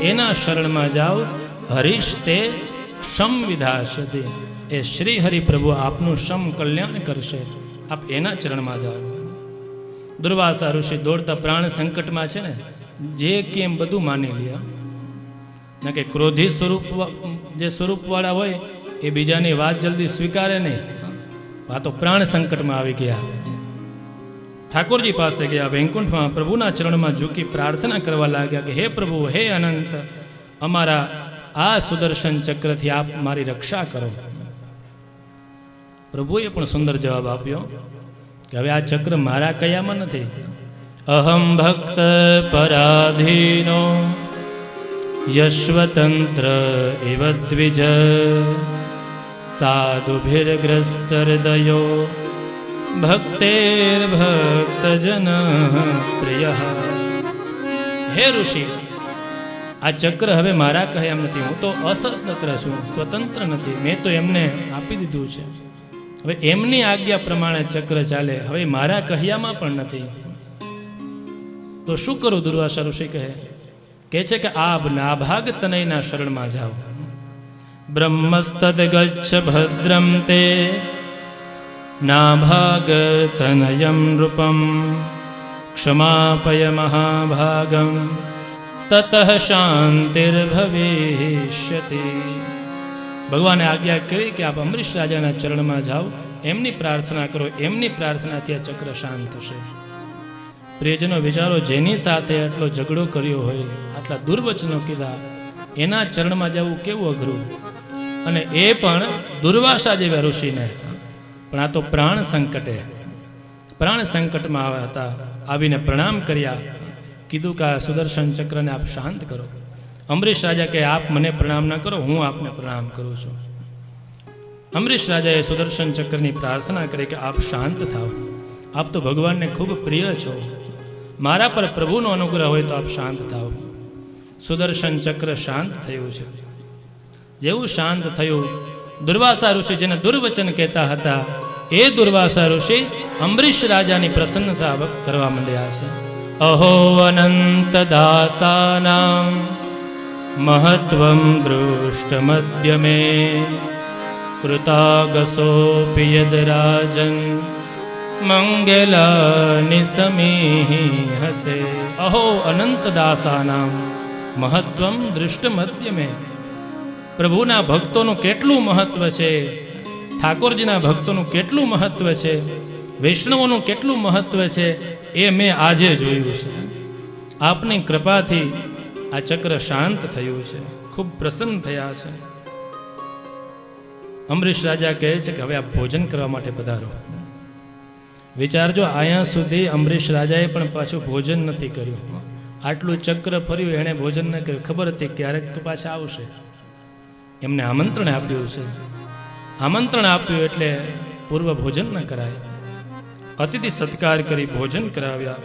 એના શરણમાં જાઓ, હરીશ તે શમ વિધાશતે, એ શ્રી હરિ પ્રભુ આપનું શમ કલ્યાણ કરશે. આપ એના ચરણમાં જાઓ. દુર્વાસા ઋષિ દોડતા પ્રાણ સંકટમાં છે ને, જે કેમ બધું માની લ્યા. ના કે ક્રોધી સ્વરૂપ જે સ્વરૂપવાળા હોય એ બીજાની વાત જલ્દી સ્વીકારે નહીં. આ તો પ્રાણ સંકટમાં આવી ગયા. ઠાકોરજી પાસે ગયા, વૈકુંઠમાં પ્રભુના ચરણમાં ઝૂકી પ્રાર્થના કરવા લાગ્યા કે હે પ્રભુ, હે અનંત, અમારા આ સુદર્શન ચક્રથી આપ મારી રક્ષા કરો. પ્રભુએ પણ સુંદર જવાબ આપ્યો કે હવે આ ચક્ર મારા કયામાં નથી. અહમ ભક્ત પરાધીનો યશ્વતંત્ર ઇવ દ્વિજ સાધુભિર્ગ્રસ્ત હૃદયો ભક્તેર ભક્તજન પ્રિય. હે ઋષિ, આ ચક્ર હવે મારા કહે એમ નથી. હું તો અસ્વતંત્ર છું, સ્વતંત્ર નથી. મેં તો એમને આપી દીધું છે. હવે એમની આજ્ઞા પ્રમાણે ચક્ર ચાલે. હવે મારા કહ્યામાં પણ નથી. તો શું કરું? દુર્વાસા ઋષિ કહે છે કે આપ નાભાગ તનયના શરણમાં જાઓ. બ્રહ્મસ્તદ ગચ્છ ભદ્રમ તે નાભાગ તનયમ નૃપમ ક્ષમાપય મહાભાગમ તતઃ શાંતિર્ભવિષ્યતિ. ભગવાને આજ્ઞા કરી કે આપ અમરીશ રાજાના ચરણમાં જાઓ, એમની પ્રાર્થના કરો. એમની પ્રાર્થનાથી આ ચક્ર શાંત થશે. પ્રિયજનો વિચારો, જેની સાથે આટલો ઝઘડો કર્યો હોય, આટલા દુર્વચનો કીધા, એના ચરણમાં જવું કેવું અઘરું. અને એ પણ દુર્વાસા જેવા ઋષિને. પણ આ તો પ્રાણ સંકટમાં આવ્યા હતા. આવીને પ્રણામ કર્યા. કીધું કે આ સુદર્શન ચક્રને આપ શાંત કરો. અમરીશ રાજા કે આપ મને પ્રણામ ના કરો, હું આપને પ્રણામ કરું છું. અમરીશ રાજાએ સુદર્શન ચક્રની પ્રાર્થના કરી કે આપ શાંત થાઓ. આપ તો ભગવાનને ખૂબ પ્રિય છો. મારા પર પ્રભુનો અનુગ્રહ હોય તો આપ શાંત થાઓ. સુદર્શન ચક્ર શાંત થયું છે. જેવું શાંત થયું, દુર્વાસા ઋષિ જેને દુર્વચન કહેતા હતા, એ દુર્વાસા ઋષિ અમરીશ રાજાની પ્રશંસા કરવા માંડ્યા છે. અહો અનંત દાસાનામ મહત્વમ દૃષ્ટમદ્ય મે કૃતાગસોપિ યદ રાજન મંગલાનિ સમીહસે. અહો અનંત દાસાનામ મહત્વમ દૃષ્ટમદ્ય મે. પ્રભુના ભક્તોનું કેટલું મહત્વ છે, ઠાકોરજીના ભક્તોનું કેટલું મહત્વ છે, વૈષ્ણવોનું કેટલું મહત્વ છે, એ મેં આજે જોયું છે. આપની કૃપાથી આ ચક્ર શાંત થયું છે. ખૂબ પ્રસન્ન થયા છે. અમરીશ રાજા કહે છે કે હવે આપ ભોજન કરવા માટે પધારો. વિચારજો, અહીંયા સુધી અમરીશ રાજાએ પણ પાછું ભોજન નથી કર્યું. આટલું ચક્ર ફર્યું, એણે ભોજન ન કર્યું. ખબર હતી ક્યારેક તો પાછા આવશે. એમને આમંત્રણ આપ્યું છે. આમંત્રણ આપ્યું એટલે પૂર્વ ભોજન ન કરાય. અતિથિ સત્કાર કરી ભોજન કરાવ્યા.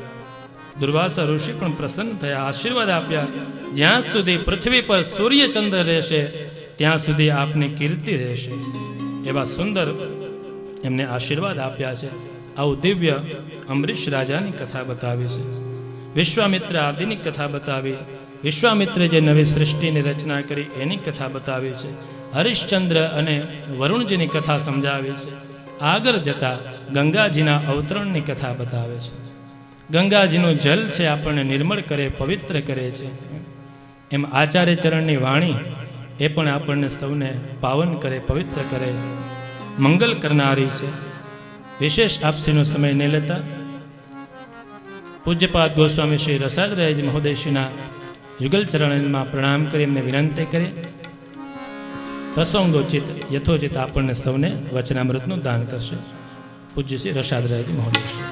દુર્વાસા ઋષિ પણ પ્રસન્ન થયા, આશીર્વાદ આપ્યા. જ્યાં સુધી પૃથ્વી પર સૂર્યચંદ્ર રહેશે ત્યાં સુધી આપની કીર્તિ રહેશે, એવા સુંદર એમને આશીર્વાદ આપ્યા છે. આવું દિવ્ય અમરીશ રાજાની કથા બતાવી છે. વિશ્વામિત્ર આદિની કથા બતાવી. વિશ્વામિત્રે જે નવી સૃષ્ટિની રચના કરી એની કથા બતાવી છે. હરિશ્ચંદ્ર અને વરુણજીની કથા સમજાવી છે. આગળ જતા ગંગાજીના અવતરણની કથા બતાવે છે. ગંગાજીનું જલ છે આપણને નિર્મળ કરે, પવિત્ર કરે છે. એમ આચાર્ય ચરણની વાણી એ પણ આપણને સૌને પાવન કરે, પવિત્ર કરે, મંગલ કરનારી છે. વિશેષ આપસીનો સમય નહીં લેતા પૂજ્યપાદ ગોસ્વામી શ્રી રસાદરાયજી મહોદયશ્રીના યુગલ ચરણમાં પ્રણામ કરી એમને વિનંતી કરી પ્રસંગોચિત યથોચિત આપણને સૌને વચનામૃતનું દાન કરશે. પૂજ્ય શ્રી રસાદરાયજી મહોદયશ્રી.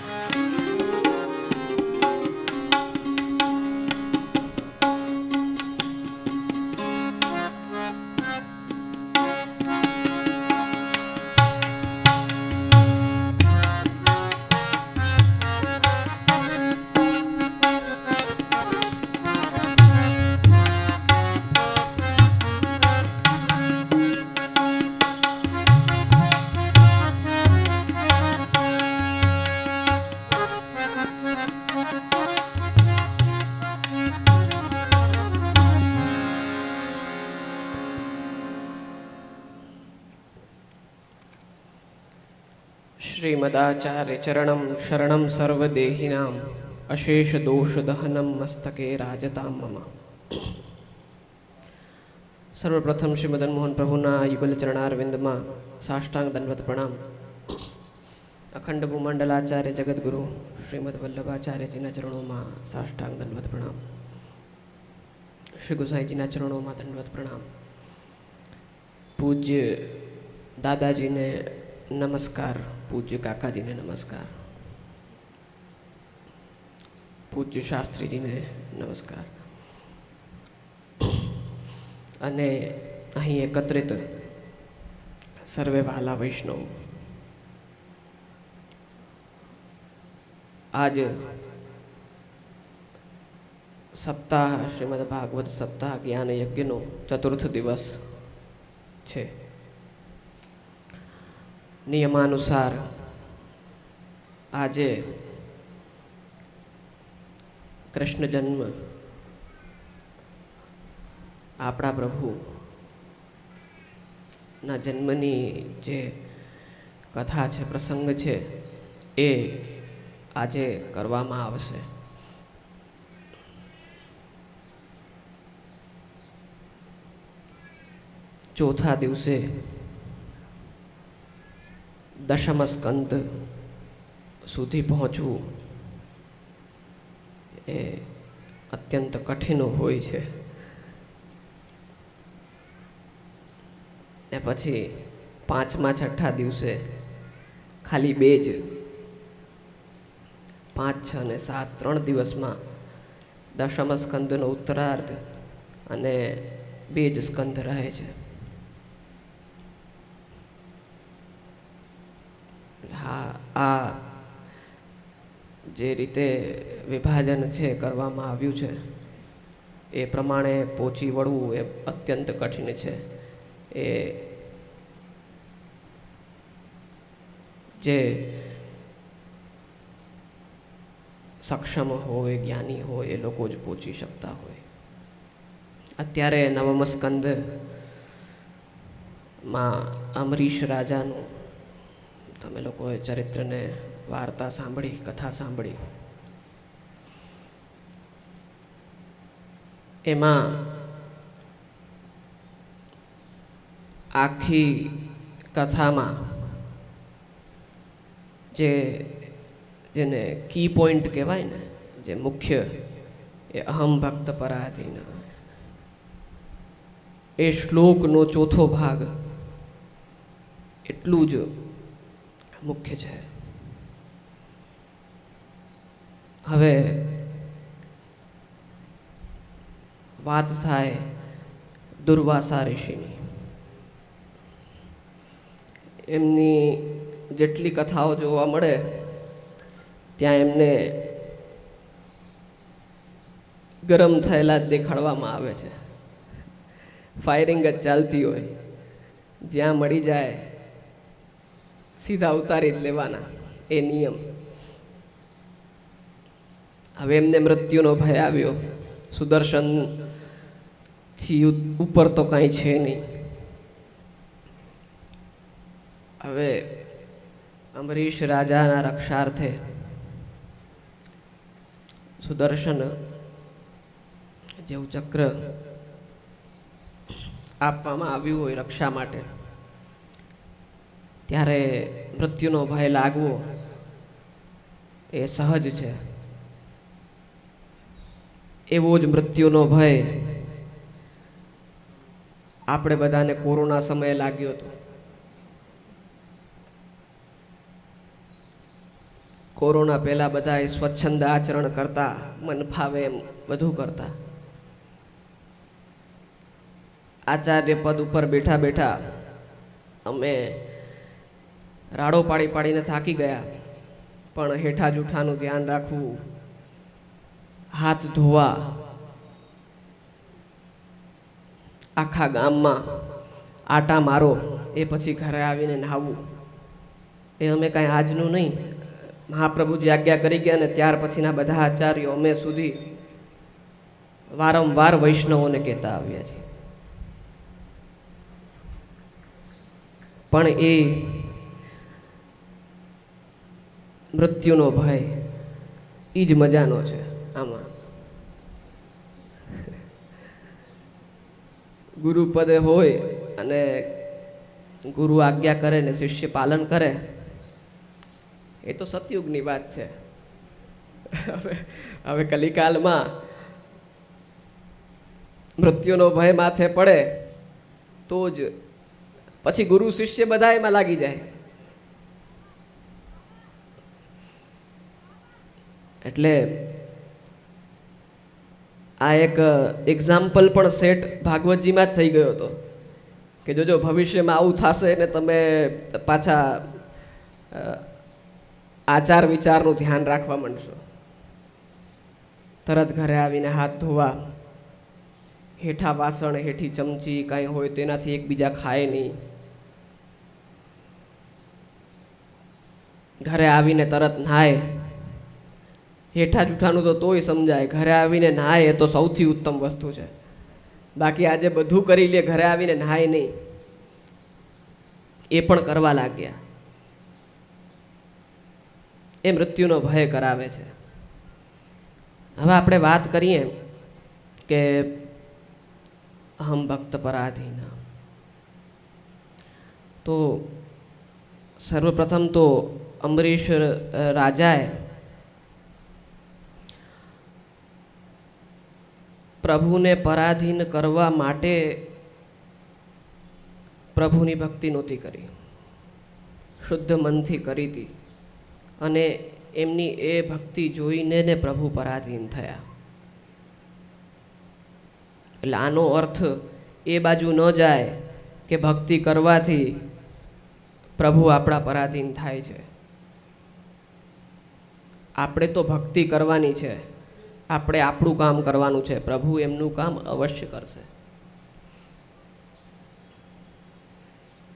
श्रीमदाचार्य चरणं शरणं सर्वदेहिनां अशेष दोष दहनं मस्तके राजतां मम। सर्वप्रथम श्री मदन मोहन प्रभुना युगल चरणारविंदમાં સાષ્ટાંગ દંડવત પ્રણામ। અખંડ ભૂમંડલાચાર્ય જગતગુરુ શ્રીમદ વલ્લભાચાર્યજીના ચરણોમાં સાષ્ટાંગ દંડવત પ્રણામ। શ્રી ગુસાઈજીના ચરણોમાં દંડવત પ્રણામ। પૂજ્ય દાદાજીને નમસ્કાર, પૂજ્ય કાકાજીને નમસ્કાર, પૂજ્ય શાસ્ત્રીજીને નમસ્કાર અને અહીં એકત્રિત સર્વે વહાલા વૈષ્ણવ, આજ સપ્તાહ શ્રીમદ ભાગવત સપ્તાહ જ્ઞાન યજ્ઞનો ચતુર્થ દિવસ છે। નિયમાનુસાર આજે કૃષ્ણ જન્મ આપણા પ્રભુના જન્મની જે કથા છે, પ્રસંગ છે, એ આજે કરવામાં આવશે। ચોથા દિવસે દશમ સ્કંદ સુધી પહોંચવું એ અત્યંત કઠિન હોય છે। ને પછી પાંચમા છઠ્ઠા દિવસે ખાલી બે જ, 5, 6 અને 7 3 દિવસમાં દશમ સ્કંદનો ઉત્તરાર્ધ અને 2 જ સ્કંદ રહે છે। હા, આ જે રીતે વિભાજન છે કરવામાં આવ્યું છે એ પ્રમાણે પહોંચી વળવું એ અત્યંત કઠિન છે। એ જે સક્ષમ હોય, જ્ઞાની હોય એ લોકો જ પહોંચી શકતા હોય। અત્યારે નવમ સ્કંદમાં અમરીશ રાજાનું તમે લોકોએ ચરિત્રને વાર્તા સાંભળી, કથા સાંભળી। એમાં આખી કથામાં જેને કી પોઈન્ટ કહેવાય ને, જે મુખ્ય, એ અહમ ભક્ત પરાધીન, એ શ્લોકનો ચોથો ભાગ એટલું જ મુખ્ય છે। હવે વાત થાય દુર્વાસા ઋષિની। એમની જેટલી કથાઓ જોવા મળે ત્યાં એમને ગરમ થયેલા જ દેખાડવામાં આવે છે। ફાયરિંગ જ ચાલતી હોય, જ્યાં મળી જાય સીધા ઉતારી જ લેવાના, એ નિયમ। હવે એમને મૃત્યુનો ભય આવ્યો, સુદર્શનથી ઉપર તો કાંઈ છે નહીં। હવે અમરીશ રાજાના રક્ષાર્થે સુદર્શન જેવું ચક્ર આપવામાં આવ્યું હોય રક્ષા માટે, ત્યારે મૃત્યુનો ભય લાગવો એ સહજ છે। એવો જ મૃત્યુનો ભય આપણે બધાને કોરોના સમયે લાગ્યો હતો। કોરોના પહેલા બધા સ્વચ્છંદ આચરણ કરતા, મન ફાવે એમ બધું કરતા। આચાર્ય પદ ઉપર બેઠા બેઠા અમે રાડો પાડી પાડીને થાકી ગયા, પણ હેઠા જૂઠાનું ધ્યાન રાખવું, હાથ ધોવા, આખા ગામમાં આટા મારો, એ પછી ઘરે આવીને નહાવું, એ અમે કાંઈ આજનું નહીં, મહાપ્રભુજી આજ્ઞા કરી ગયા ને ત્યાર પછીના બધા આચાર્યો અમે સુધી વારંવાર વૈષ્ણવોને કહેતા આવ્યા છીએ। પણ એ મૃત્યુનો ભય એ જ મજાનો છે આમાં. ગુરુપદે હોય અને ગુરુ આજ્ઞા કરે ને શિષ્ય પાલન કરે, એ તો સતયુગની વાત છે. હવે કલિકાલમાં મૃત્યુનો ભય માથે પડે તો જ પછી ગુરુ શિષ્ય બધા એમાં લાગી જાય. એટલે આ એક એક્ઝામ્પલ પણ સેટ ભાગવતજીમાં જ થઈ ગયો હતો કે જો ભવિષ્યમાં આવું થશે ને તમે પાછા આચાર વિચારનું ધ્યાન રાખવા માંડશો. તરત ઘરે આવીને હાથ ધોવા, હેઠા વાસણ હેઠી ચમચી કાંઈ હોય તેનાથી એકબીજા ખાય નહીં. ઘરે આવીને તરત નહાય. હેઠા જૂઠાનું તો તોય સમજાય, ઘરે આવીને નહાય એ તો સૌથી ઉત્તમ વસ્તુ છે. બાકી આજે બધું કરી લે, ઘરે આવીને નહાય નહીં, એ પણ કરવા લાગ્યા. એ મૃત્યુનો ભય કરાવે છે. હવે આપણે વાત કરીએ કે અહમ ભક્ત પરાધીન. તો સર્વપ્રથમ તો અંબરીશ રાજાએ પ્રભુને પરાધીન કરવા માટે પ્રભુની ભક્તિ નહોતી કરી, શુદ્ધ મનથી કરી હતી. અને એમની એ ભક્તિ જોઈને ને પ્રભુ પરાધીન થયા. એટલે આનો અર્થ એ બાજુ ન જાય કે ભક્તિ કરવાથી પ્રભુ આપણા પરાધીન થાય છે. આપણે તો ભક્તિ કરવાની છે, આપણે આપણું કામ કરવાનું છે, પ્રભુ એમનું કામ અવશ્ય કરશે.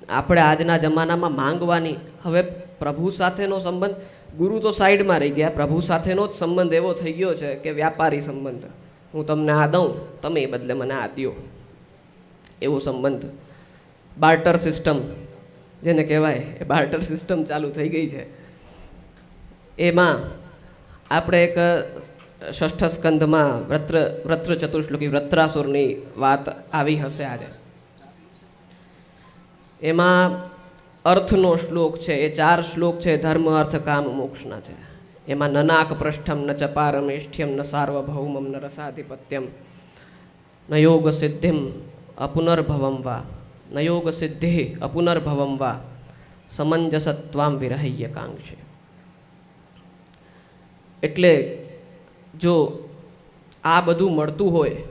આપણે આજના જમાનામાં માંગવાની, હવે પ્રભુ સાથેનો સંબંધ, ગુરુ તો સાઈડમાં રહી ગયા, પ્રભુ સાથેનો જ સંબંધ એવો થઈ ગયો છે કે વ્યાપારી સંબંધ. હું તમને આ દઉં, તમે એ બદલે મને આ દો, એવો સંબંધ. બાર્ટર સિસ્ટમ જેને કહેવાય, એ બાર્ટર સિસ્ટમ ચાલુ થઈ ગઈ છે. એમાં આપણે એક ષષ્ઠ સ્કંધમાં વ્રત્ર ચતુર્શ્લોકી વ્રત્રાસુરની વાત આવી હશે આજે. એમાં અર્થનો શ્લોક છે, એ 4 શ્લોક છે, ધર્મ અર્થ કામ મોક્ષના છે. એમાં નનાક પૃષ્ઠમ ન ચપારમેષ્ઠ્યમ ન સાર્વભૌમમ ન રસાધિપત્યમ ન યોગ સિદ્ધિમ અપુનર્ભવમ વા ન યોગ સિદ્ધિ અપુનર્ભવમ વા સમંજસત્વામ વિરહ્ય કાંક્ષે. એટલે જો આ બધું મળતું હોય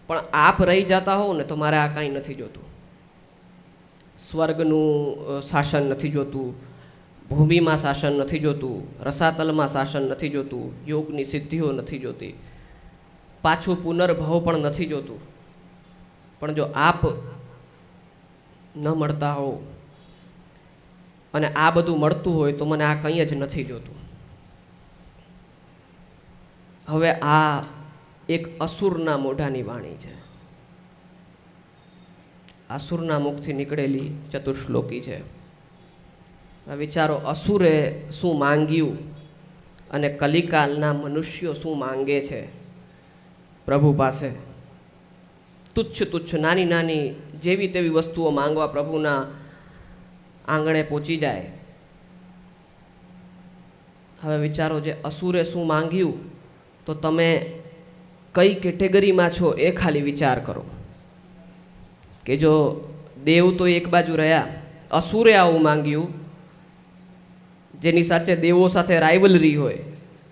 પણ આપ રહી જતા હોવ ને તો મારે આ કાંઈ નથી જોતું. સ્વર્ગનું શાસન નથી જોતું, ભૂમિમાં શાસન નથી જોતું, રસાતલમાં શાસન નથી જોતું, યોગની સિદ્ધિઓ નથી જોતી, પાછું પુનર્ભવ પણ નથી જોતું. પણ જો આપ ન મળતા હો અને આ બધું મળતું હોય તો મને આ કંઈ જ નથી જોતું. હવે આ એક અસુરના મોઢાની વાણી છે, અસુરના મુખથી નીકળેલી ચતુર્શ્લોકી છે. વિચારો, અસુરે શું માંગ્યું અને કલિકાલના મનુષ્યો શું માંગે છે પ્રભુ પાસે. તુચ્છ નાની નાની જેવી તેવી વસ્તુઓ માંગવા પ્રભુના આંગણે પહોંચી જાય. હવે વિચારો, જે અસુરે શું માંગ્યું, તો તમે કઈ કેટેગરીમાં છો એ ખાલી વિચાર કરો. કે જો દેવ તો એક બાજુ રહ્યા, અસુરે આવું માંગ્યું, જેની સાથે દેવો સાથે રાઇવલરી હોય,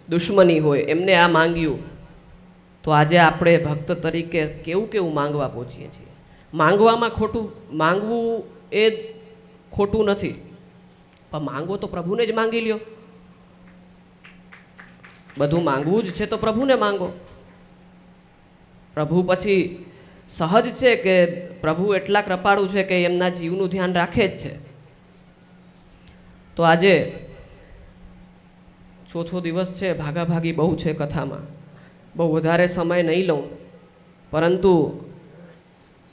દુશ્મની હોય, એમને આ માંગ્યું, તો આજે આપણે ભક્ત તરીકે કેવું માંગવા પહોંચીએ છીએ. માંગવામાં ખોટું, માંગવું એ ખોટું નથી, પણ માંગવો તો પ્રભુને જ માંગી લ્યો. બધું માંગવું જ છે તો પ્રભુને માંગો. પ્રભુ પછી સહજ છે કે પ્રભુ એટલા કૃપાળુ છે કે એમના જીવનું ધ્યાન રાખે જ છે. તો આજે ચોથો દિવસ છે, ભાગાભાગી બહુ છે કથામાં, બહુ વધારે સમય નહીં લઉં, પરંતુ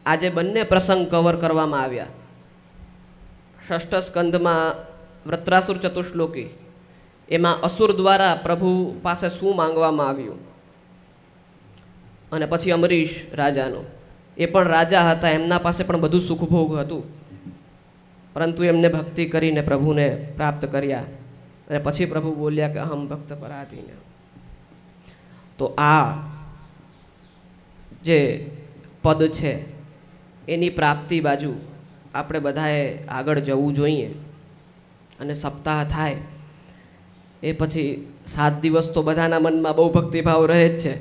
આજે બંને પ્રસંગ કવર કરવામાં આવ્યા. ષષ્ઠ સ્કંધમાં વ્રત્રાસુર ચતુશ્લોકી એમાં અસુર દ્વારા પ્રભુ પાસે શું માંગવામાં આવ્યું. અને પછી અમરીશ રાજાનો, એ પણ રાજા હતા, એમના પાસે પણ બધું સુખભોગ હતું, પરંતુ એમને ભક્તિ કરીને પ્રભુને પ્રાપ્ત કર્યા. અને પછી પ્રભુ બોલ્યા કે અહમ ભક્ત પરાધીન. તો આ જે પદ છે એની પ્રાપ્તિ બાજુ આપણે બધાએ આગળ જવું જોઈએ. અને સપ્તાહ થાય એ પછી 7 દિવસ તો બધાના મનમાં બહુ ભક્તિભાવ રહે જ છે.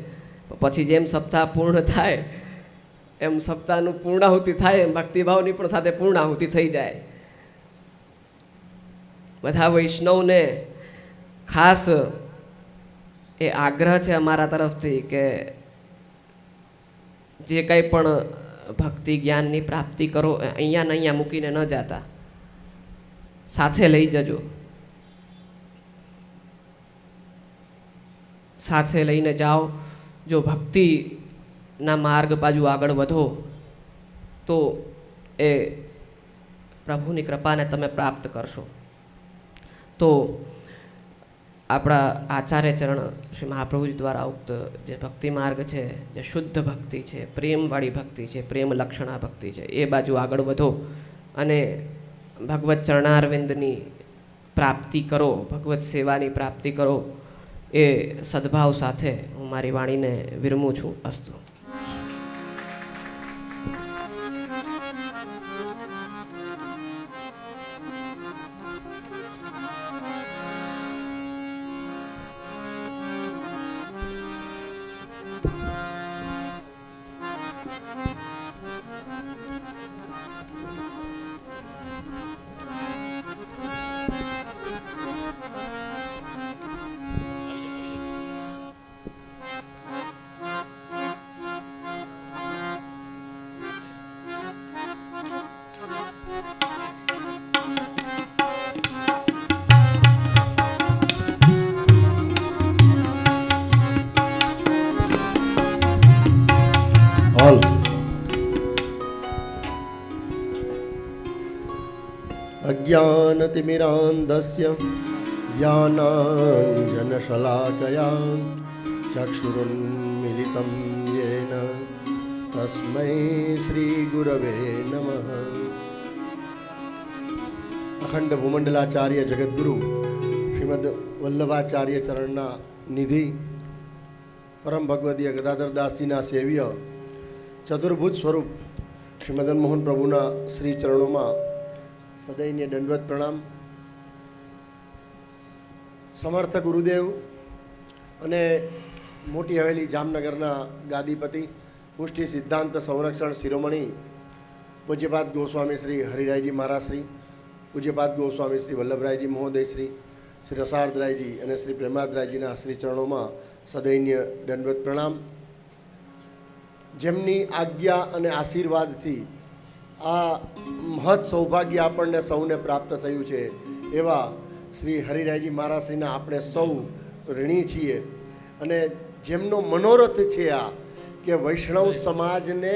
પછી જેમ સપ્તાહ પૂર્ણ થાય એમ સપ્તાહનું પૂર્ણાહુતિ થાય એમ ભક્તિભાવની પણ સાથે પૂર્ણાહુતિ થઈ જાય. બધા વૈષ્ણવને ખાસ એ આગ્રહ છે અમારા તરફથી કે જે કંઈ પણ ભક્તિ જ્ઞાનની પ્રાપ્તિ કરો અહીંયા ને અહીંયા મૂકીને ન જાતા, સાથે લઈ જજો. સાથે લઈને જાઓ. જો ભક્તિના માર્ગ બાજુ આગળ વધો તો એ પ્રભુની કૃપાને તમે પ્રાપ્ત કરશો. તો આપણા આચાર્ય ચરણ શ્રી મહાપ્રભુજી દ્વારા ઉક્ત જે ભક્તિ માર્ગ છે, જે શુદ્ધ ભક્તિ છે, પ્રેમવાળી ભક્તિ છે, પ્રેમ લક્ષણા ભક્તિ છે, એ બાજુ આગળ વધો અને ભગવત ચરણારવિંદની પ્રાપ્તિ કરો, ભગવત સેવાની પ્રાપ્તિ કરો. એ સદભાવ સાથે હું મારી વાણીને વિરમું છું. અસ્તુ. હાલ અજ્ઞાનતિમિરાન્ધસ્ય જ્ઞાનાંજનશલાકયા ચક્ષુરુન્મિલિतं येन તસ્મૈ શ્રીગુરવે નમઃ. અખંડ ભૂમંડલાચાર્ય જગદગુરુ શ્રીમદ વલ્લભાચાર્ય ચરણના નિધિ પરમ ભગવદીય ગદાધરદાસજીના સેવ્ય ચતુર્ભુજ સ્વરૂપ શ્રી મદન મોહન પ્રભુના શ્રી ચરણોમાં સદૈન્ય દંડવત પ્રણામ. સમર્થ ગુરુદેવ અને મોટી હવેલી જામનગરના ગાદીપતિ પુષ્ટિ સિદ્ધાંત સંરક્ષણ શિરોમણી પૂજ્યપાદ ગોસ્વામી શ્રી હરિરાયજી મહારાજશ્રી, પૂજ્યપાદ ગોસ્વામી શ્રી વલ્લભરાયજી મહોદયશ્રી, શ્રી રસાર્દરાયજી અને શ્રી પ્રેમાદરાયજીના શ્રી ચરણોમાં સદૈન્ય દંડવત પ્રણામ. જેમની આજ્ઞા અને આશીર્વાદથી આ મહત સૌભાગ્ય આપણને સૌને પ્રાપ્ત થયું છે એવા શ્રી હરિરાયજી મહારાજશ્રીના આપણે સૌ ઋણી છીએ. અને જેમનો મનોરથ છે આ કે વૈષ્ણવ સમાજને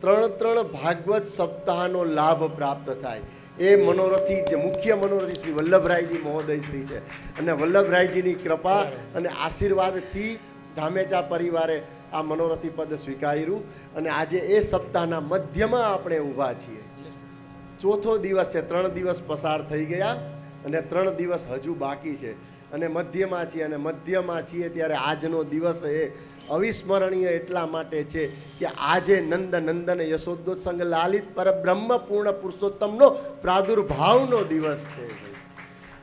3 ભાગવત સપ્તાહનો લાભ પ્રાપ્ત થાય, એ મનોરથી જે મુખ્ય મનોરથી શ્રી વલ્લભરાયજી મહોદયશ્રી છે. અને વલ્લભરાયજીની કૃપા અને આશીર્વાદથી ધામેચા પરિવારે આ મનોરથી પદ સ્વીકાર્યું અને આજે એ સપ્તાહના મધ્યમાં આપણે ઊભા છીએ. ચોથો દિવસ છે, 3 દિવસ પસાર થઈ ગયા અને 3 દિવસ હજુ બાકી છે અને મધ્યમાં છીએ. અને મધ્યમાં છીએ ત્યારે આજનો દિવસ એ અવિસ્મરણીય એટલા માટે છે કે આજે નંદ નંદન યશોદોત્સંગ લાલિત પરબ્રહ્મ પૂર્ણ પુરુષોત્તમનો પ્રાદુર્ભાવનો દિવસ છે.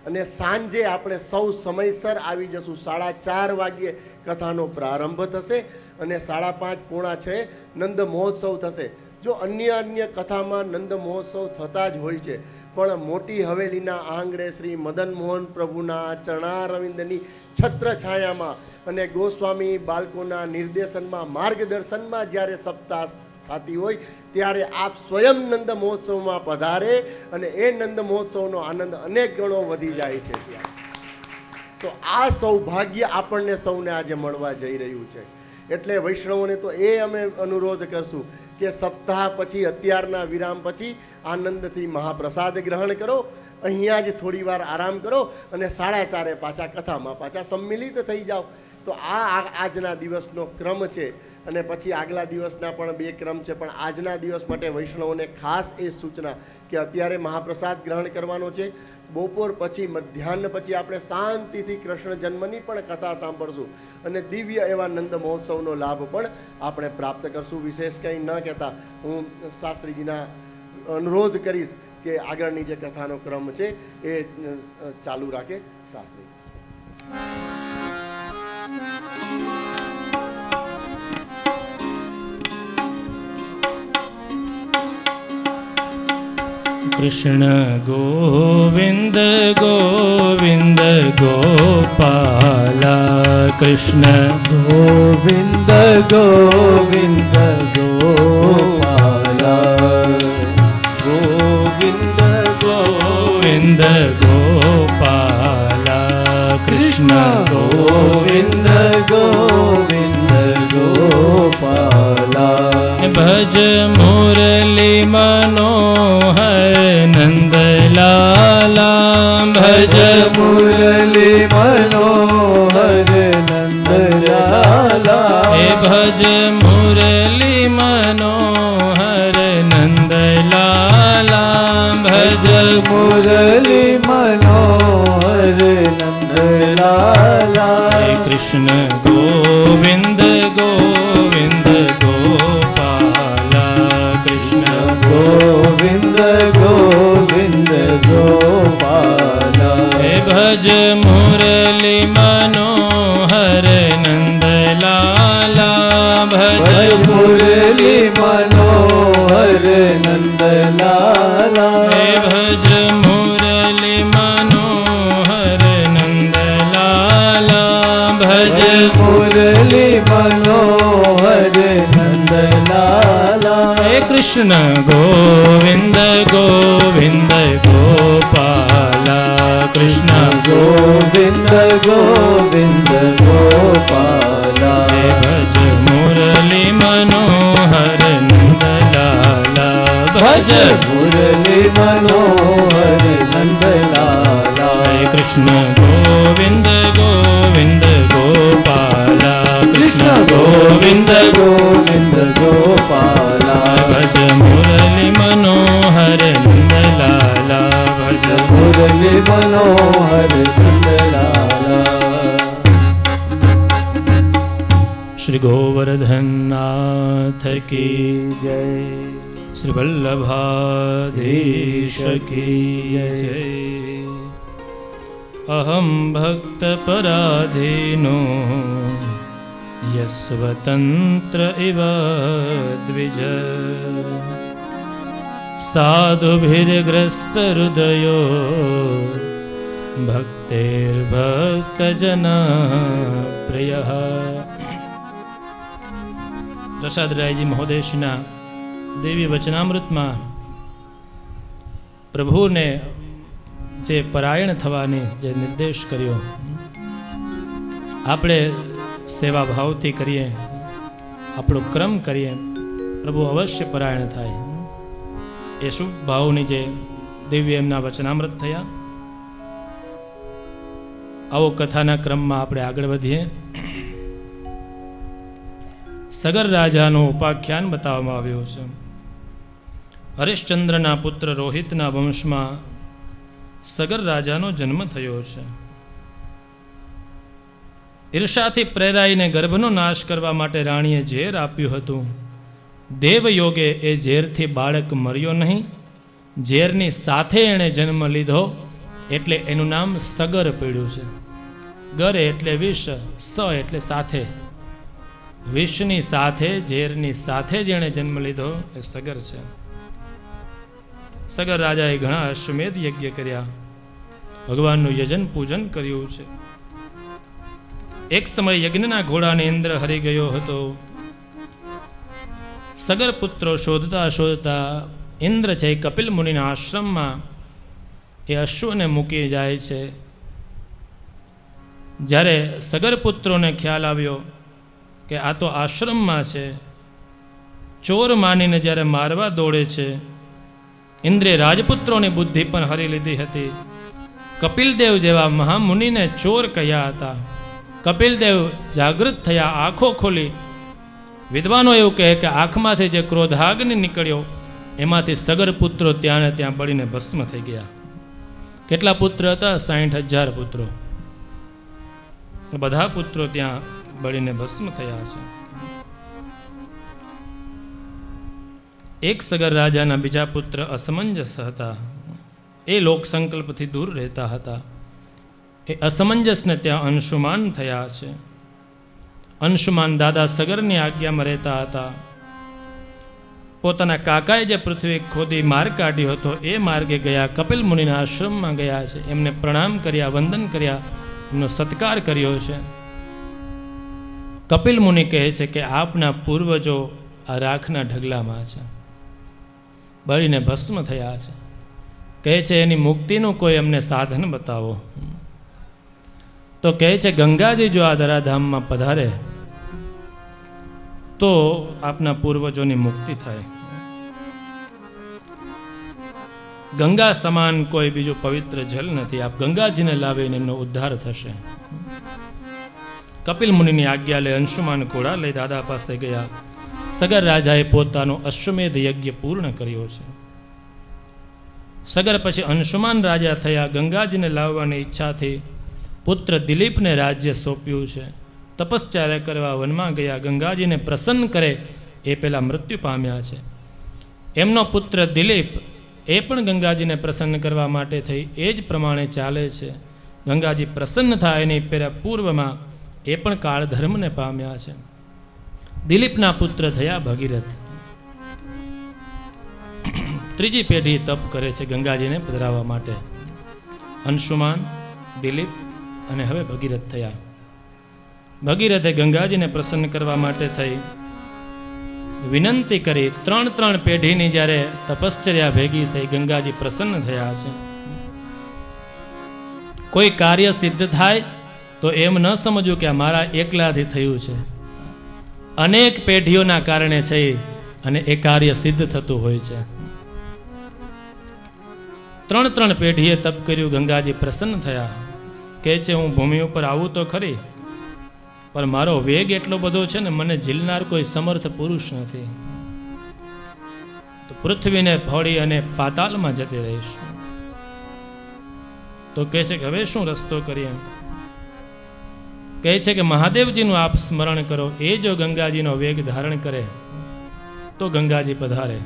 અને સાંજે આપણે સૌ સમયસર આવી જશું. 4:30 વાગ્યે કથાનો પ્રારંભ થશે અને 5:30 પોણા 6 નંદ મહોત્સવ થશે. જો અન્ય કથામાં નંદ મહોત્સવ થતા જ હોય છે, પણ મોટી હવેલીના આંગણે શ્રી મદન મોહન પ્રભુના ચરણારવિંદની છત્રછાયામાં અને ગોસ્વામી બાળકોના નિર્દેશનમાં માર્ગદર્શનમાં જ્યારે સપ્તાહ થતી હોય ત્યારે આપ સ્વયં નંદ મહોત્સવમાં પધારે અને એ નંદ મહોત્સવનો આનંદ અનેક ગણો વધી જાય છે. તો આ સૌભાગ્ય આપણને સૌને આજે મળવા જઈ રહ્યું છે. એટલે વૈષ્ણવોને તો એ અમે અનુરોધ કરશું કે સપ્તાહ પછી અત્યારના વિરામ પછી આનંદથી મહાપ્રસાદ ગ્રહણ કરો અહીંયા જ થોડી વાર આરામ કરો અને 4:30 પાછા કથામાં પાછા સંમિલિત થઈ જાઓ. તો આ આજના દિવસનો ક્રમ છે. અને પછી આગલા દિવસના પણ 2 ક્રમ છે, પણ આજના દિવસ માટે વૈષ્ણવોને ખાસ એ સૂચના કે અત્યારે મહાપ્રસાદ ગ્રહણ કરવાનો છે. બપોર પછી મધ્યાહન પછી આપણે શાંતિથી કૃષ્ણ જન્મની પણ કથા સાંભળશું અને દિવ્ય એવા નંદ મહોત્સવનો લાભ પણ આપણે પ્રાપ્ત કરશું. વિશેષ કંઈ ન કહેતા હું શાસ્ત્રીજીના અનુરોધ કરીશ કે આગળની જે કથાનો ક્રમ છે એ ચાલુ રાખે શાસ્ત્રી. કૃષ્ણ ગોવિંદ ગોવિંદ ગોપાલા, કૃષ્ણ ગોવિંદ ગોવિંદ ગોપાલા, ગોવિંદ ગોવિંદ ગોપાલા, કૃષ્ણ ગોવિંદ ગોવિંદ ગોપાલા. ભજ મુરલી મનોહર નંદલાલા, ભજ મુરલી મનોહર નંદલાલા, હે ભજ મુરલી મનોહર નંદલાલા, ભજ મુરલી મનોહર નંદલાલા. હે કૃષ્ણ ગોવિંદ ગોવિંદ ગોપાલા, કૃષ્ણ ગોવિંદ ગોવિંદ ગોપાલા. હે ભજ મુરલી મનોહર નંદલાલા, ભજ મુરલી મનોહર નંદલાલા. હે ભજ મુરલી મનોહર નંદલાલા, ભજ મુરલી મનોહર નંદલાલા. હે કૃષ્ણ ગોવિંદ ગોવિંદ ગોપાલા, કૃષ્ણ ગોવિંદ ગોવિંદ ગોપાલા. હે ભજ મુરલી મનોહર નંદલાલા, ભજ મુરલી મનોહર નંદલાલા. હે કૃષ્ણ ગોવિંદ ગોવિંદ ગોપાલા, કૃષ્ણ ગોવિંદ ગોવિંદ ગોપાલા. ભજ મુરલી મનોહર નંદલાલા, ભજ મુરલી મનોહર નંદલાલા. શ્રી ગોવર્ધનનાથ કી જય. શ્રી વલ્લભાધીશ કી જય. અહમ ભક્ત પરાધીનો યસ્વતંત્ર ઇવ દ્વિજ, સાધુભિર્ગ્રસ્ત હૃદયો ભક્તેર્ભક્તજન પ્રિય. પ્રસાદરાયજી મહોદયશ્રીના દેવી વચનામૃતમાં પ્રભુને જે પરાયણ થવાની જે નિર્દેશ કર્યો, આપણે સેવા ભાવથી કરીએ, આપણો ક્રમ કરીએ, પ્રભુ અવશ્ય પરાયણ થાય. એ શુભ ભાવની જે દિવ્ય એમના વચનામૃત થયા. આવો કથાના ક્રમમાં આપણે આગળ વધીએ. સગર રાજાનું ઉપાખ્યાન બતાવવામાં આવ્યું છે. હરિશ્ચંદ્રના પુત્ર રોહિતના વંશમાં સગર રાજાનો જન્મ થયો છે. ઈર્ષાથી પ્રેરાઈને ગર્ભનો નાશ કરવા માટે રાણીએ ઝેર આપ્યું હતું. દેવયોગે એ ઝેરથી બાળક મર્યો નહીં. ઝેરની સાથે એણે જન્મ લીધો એટલે એનું નામ સગર પડ્યું છે. ગર એટલે વિષ, સ એટલે સાથે. વિષની સાથે, ઝેરની સાથે જેણે જન્મ લીધો એ સગર છે. સગર રાજાએ ઘણા અશ્વમેધ યજ્ઞ કર્યા, ભગવાનનું યજન પૂજન કર્યું છે. એક સમય યજ્ઞના ઘોડાને ઇન્દ્ર હરી ગયો હતો. સગર પુત્રો શોધતા શોધતા ઇન્દ્ર છે કપિલ મુનિના આશ્રમમાં એ અશ્વને મૂકી જાય છે. જ્યારે સગર પુત્રોને ખ્યાલ આવ્યો કે આ તો આશ્રમમાં છે, ચોર માનીને જ્યારે મારવા દોડે છે ઇન્દ્રે રાજપુત્રોની બુદ્ધિ પણ હરી લીધી હતી. કપિલદેવ જેવા મહામુનિને ચોર કહ્યા હતા. કપિલદેવ જાગૃત થયા, આંખો ખોલી. વિદ્વાનો એવું કહે કે આંખમાંથી જે ક્રોધાગ્નિ નીકળ્યો એમાંથી સગર પુત્રો ત્યાં ને ત્યાં બળીને ભસ્મ થઈ ગયા. કેટલા પુત્ર હતા? 60,000 પુત્રો. બધા પુત્રો ત્યાં બળીને ભસ્મ થયા છે. એક સગર રાજાના બીજા પુત્ર અસમંજસ હતા. એ લોક સંકલ્પથી દૂર રહેતા હતા. એ અસમંજસને ત્યાં અંશુમાન થયા છે. અંશુમાન દાદા સગરની આજ્ઞામાં રહેતા હતા. પોતાના કાકાએ જે પૃથ્વી ખોદી માર્ગ કાઢ્યો હતો એ માર્ગે ગયા. કપિલ મુનિના આશ્રમમાં ગયા છે. એમને પ્રણામ કર્યા, વંદન કર્યા, એમનો સત્કાર કર્યો છે. કપિલ મુનિ કહે છે કે આપના પૂર્વજો આ રાખના ઢગલામાં છે, બળીને ભસ્મ થયા છે. કહે છે એની મુક્તિનું કોઈ અમને સાધન બતાવો. તો કહે છે ગંગાજી જો આ ધરાધામમાં પધારે તો આપના પૂર્વજોની મુક્તિ થાય. ગંગા સમાન કોઈ બીજું પવિત્ર જલ નથી. આપ ગંગાજીને લાવીને એમનો ઉદ્ધાર થશે. કપિલ મુનિની આજ્ઞા લઈ અંશુમાન ઘોડા લઈ દાદા પાસે ગયા. સગર રાજાએ પોતાનો અશ્વમેધ યજ્ઞ પૂર્ણ કર્યો છે. સગર પછી અંશુમાન રાજા થયા. ગંગાજીને લાવવાની ઈચ્છાથી પુત્ર દિલીપને રાજ્ય સોંપ્યું છે. તપશ્ચર્યા કરવા વનમાં ગયા. ગંગાજીને પ્રસન્ન કરે એ પહેલાં મૃત્યુ પામ્યા છે. એમનો પુત્ર દિલીપ એ પણ ગંગાજીને પ્રસન્ન કરવા માટે થઈ એ જ પ્રમાણે ચાલે છે. ગંગાજી પ્રસન્ન થાય એની પહેલાં પૂર્વમાં એ પણ કાળધર્મને પામ્યા છે. દિલીપના પુત્ર થયા ભગીરથ. ત્રીજી પેઢી તપ કરે છે ગંગાજીને પધરાવવા માટે. અંશુમાન, દિલીપ અને હવે ભગીરથ થયા. ભગીરથે ગંગાજીને પ્રસન્ન કરવા માટે થઈ વિનંતી કરી. 3 પેઢીની જ્યારે તપશ્ચર્યા ભેગી થઈ ગંગાજી પ્રસન્ન થયા છે. કોઈ કાર્ય સિદ્ધ થાય તો એમ ન સમજવું કે આ મારા એકલાથી થયું છે. અનેક પેઢીઓના કારણે થઈ અને એ કાર્ય સિદ્ધ થતું હોય છે. 3 પેઢીએ તપ કર્યું. ગંગાજી પ્રસન્ન થયા. કહે છે હું ભૂમિ ઉપર આવું તો ખરી, પણ મારો વેગ એટલો બધો છે ને મને ઝીલનાર કોઈ સમર્થ પુરુષ નથી. તો પૃથ્વીને ફોડી અને પાતાલમાં જતી રહીશ. તો કહે છે કે હવે શું રસ્તો કરીએ? કહે છે કે મહાદેવજીનું આપ સ્મરણ કરો. એ જો ગંગાજીનો વેગ ધારણ કરે તો ગંગાજી પધારે.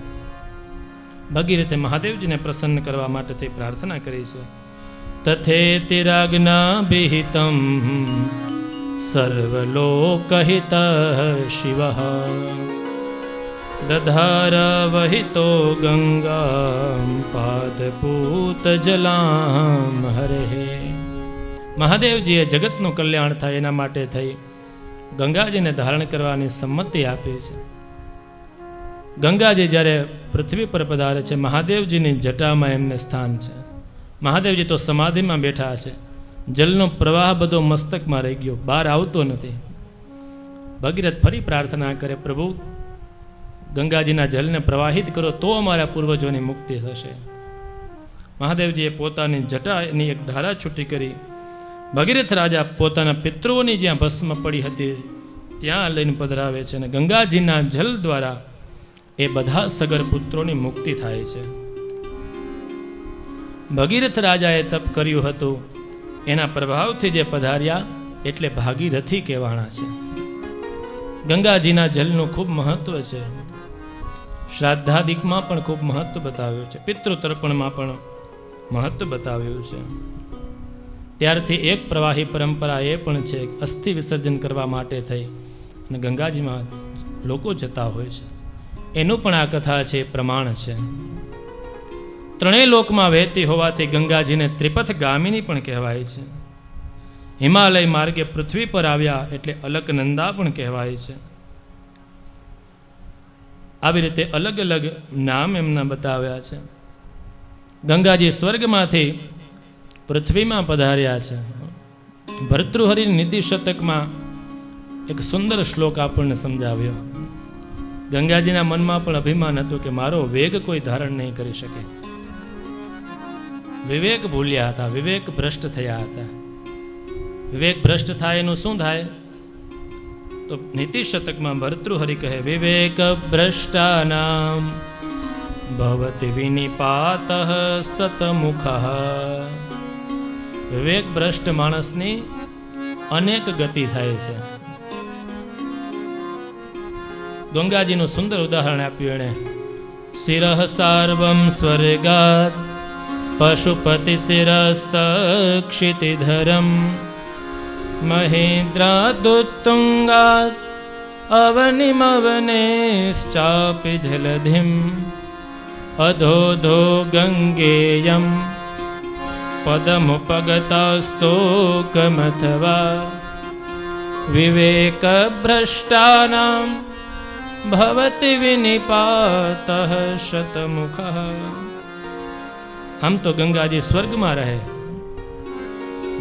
ભગીરથે મહાદેવજીને પ્રસન્ન કરવા માટે તે પ્રાર્થના કરી છે. તથેતિરાજ્ઞા વિહિતમ સર્વલોકહિત શિવ દધાર વહિતો ગંગા પાદપૂત જલામ હરે. મહાદેવજીએ જગતનું કલ્યાણ થાય એના માટે થઈ ગંગાજીને ધારણ કરવાની સંમતિ આપી છે. ગંગાજી જ્યારે પૃથ્વી પર પધારે છે મહાદેવજીની જટામાં એમને સ્થાન છે. મહાદેવજી તો સમાધિમાં બેઠા છે. જલનો પ્રવાહ બધો મસ્તકમાં રહી ગયો, બહાર આવતો નથી. ભગીરથ ફરી પ્રાર્થના કરે, પ્રભુ ગંગાજીના જલને પ્રવાહિત કરો તો અમારા પૂર્વજોની મુક્તિ થશે. મહાદેવજીએ પોતાની જટાની એક ધારા છૂટી કરી. ભગીરથ રાજા પોતાના પિતૃઓની જ્યાં ભસ્મ પડી હતી ત્યાં લઈને પધરાવે છે અને ગંગાજીના જલ દ્વારા એ બધા સગર પુત્રોની મુક્તિ થાય છે. ભગીરથ રાજાએ તપ કર્યું હતું એના પ્રભાવથી જે પધાર્યા એટલે ભાગીરથી કહેવાણા છે. ગંગાજીના જલનું ખૂબ મહત્વ છે. શ્રાદ્ધાદિકમાં પણ ખૂબ મહત્વ બતાવ્યું છે. પિતૃતર્પણમાં પણ મહત્વ બતાવ્યું છે. ત્યારથી એક પ્રવાહી પરંપરા એ પણ છે અસ્થિ વિસર્જન કરવા માટે થઈ અને ગંગાજીમાં લોકો જતા હોય છે. એનું પણ આ કથા છે, પ્રમાણ છે. 3 લોકમાં વહેતી હોવાથી ગંગાજીને ત્રિપથ ગામિની પણ કહેવાય છે. હિમાલય માર્ગે પૃથ્વી પર આવ્યા એટલે અલકનંદા પણ કહેવાય છે. આવી રીતે અલગ અલગ નામ એમના બતાવ્યા છે. ગંગાજી સ્વર્ગમાંથી પૃથ્વીમાં પધાર્યા છે. ભર્તૃહરિ નીતિ શતકમાં એક સુંદર શ્લોક આપણને સમજાવ્યો. ગંગાજીના મનમાં પણ અભિમાન હતું કે મારો વેગ કોઈ ધારણ નહીં કરી શકે. વિવેક ભૂલ્યા હતા, વિવેક ભ્રષ્ટ થયા હતા. વિવેક ભ્રષ્ટ થાય એનું શું થાય? તો નીતિ શતકમાં ભર્તૃહરિ કહે, વિવેક ભ્રષ્ટાનામ ભવતિ વિનિપાતઃ સતમુખઃ. વિવેક ભ્રષ્ટ માણસની અનેક ગતિ થાય છે. ગંગાજીનું સુંદર ઉદાહરણ આપ્યું એણે. શિરઃ સાર્વમ સ્વર્ગાત પશુપતિ શિરસ્ત ક્ષિતિધરમ મહેન્દ્રાદુત્તુંગાત અવનિમવનેશ્ચાપી જલધિમ અધોધો ગંગેયમ પદમુપગતાસ્તોકમથવા વિવેક ભ્રષ્ટાનામ ભવતિ વિનિપાતઃ શતમુખઃ. આમ તો ગંગાજી સ્વર્ગમાં રહે,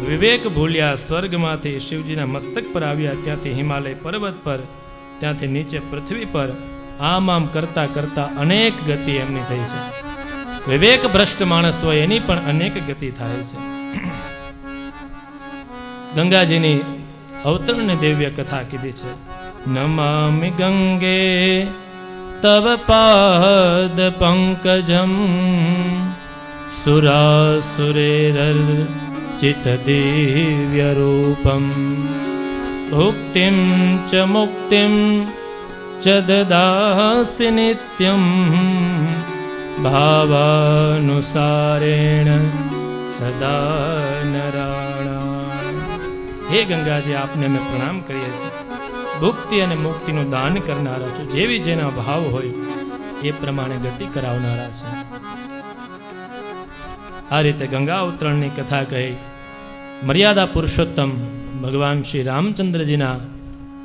વિવેક ભૂલ્યા સ્વર્ગમાંથી શિવજીના મસ્તક પર આવ્યા, ત્યાંથી હિમાલય પર્વત પર, ત્યાંથી નીચે પૃથ્વી પર, આમ કરતા કરતા અનેક ગતિ એમની થઈ છે. વિવેક ભ્રષ્ટ માણસ હોય એની પણ અનેક ગતિ થાય છે. ગંગાજીની અવતરણની દિવ્ય કથા કીધી છે. નમામિ ગંગે તવ પાદ પંકજમ સુરાસુરેરર ચિત દિવ્ય રૂપમ ભુક્તિમ ચ મુક્તિમ ચ દદાસि નિત્યમ ભાવાનુસારેણ સદા નરાણામ. હે ગંગાજી, આપને અમે પ્રણામ કરીએ છીએ. ભુક્તિ અને મુક્તિનું દાન કરનારા છો. જેવી જેના ભાવ હોય એ પ્રમાણે ગતિ કરાવનારા છે. આ રીતે ગંગા અવતરણની કથા કહી. મર્યાદા પુરુષોત્તમ ભગવાન શ્રી રામચંદ્રજીના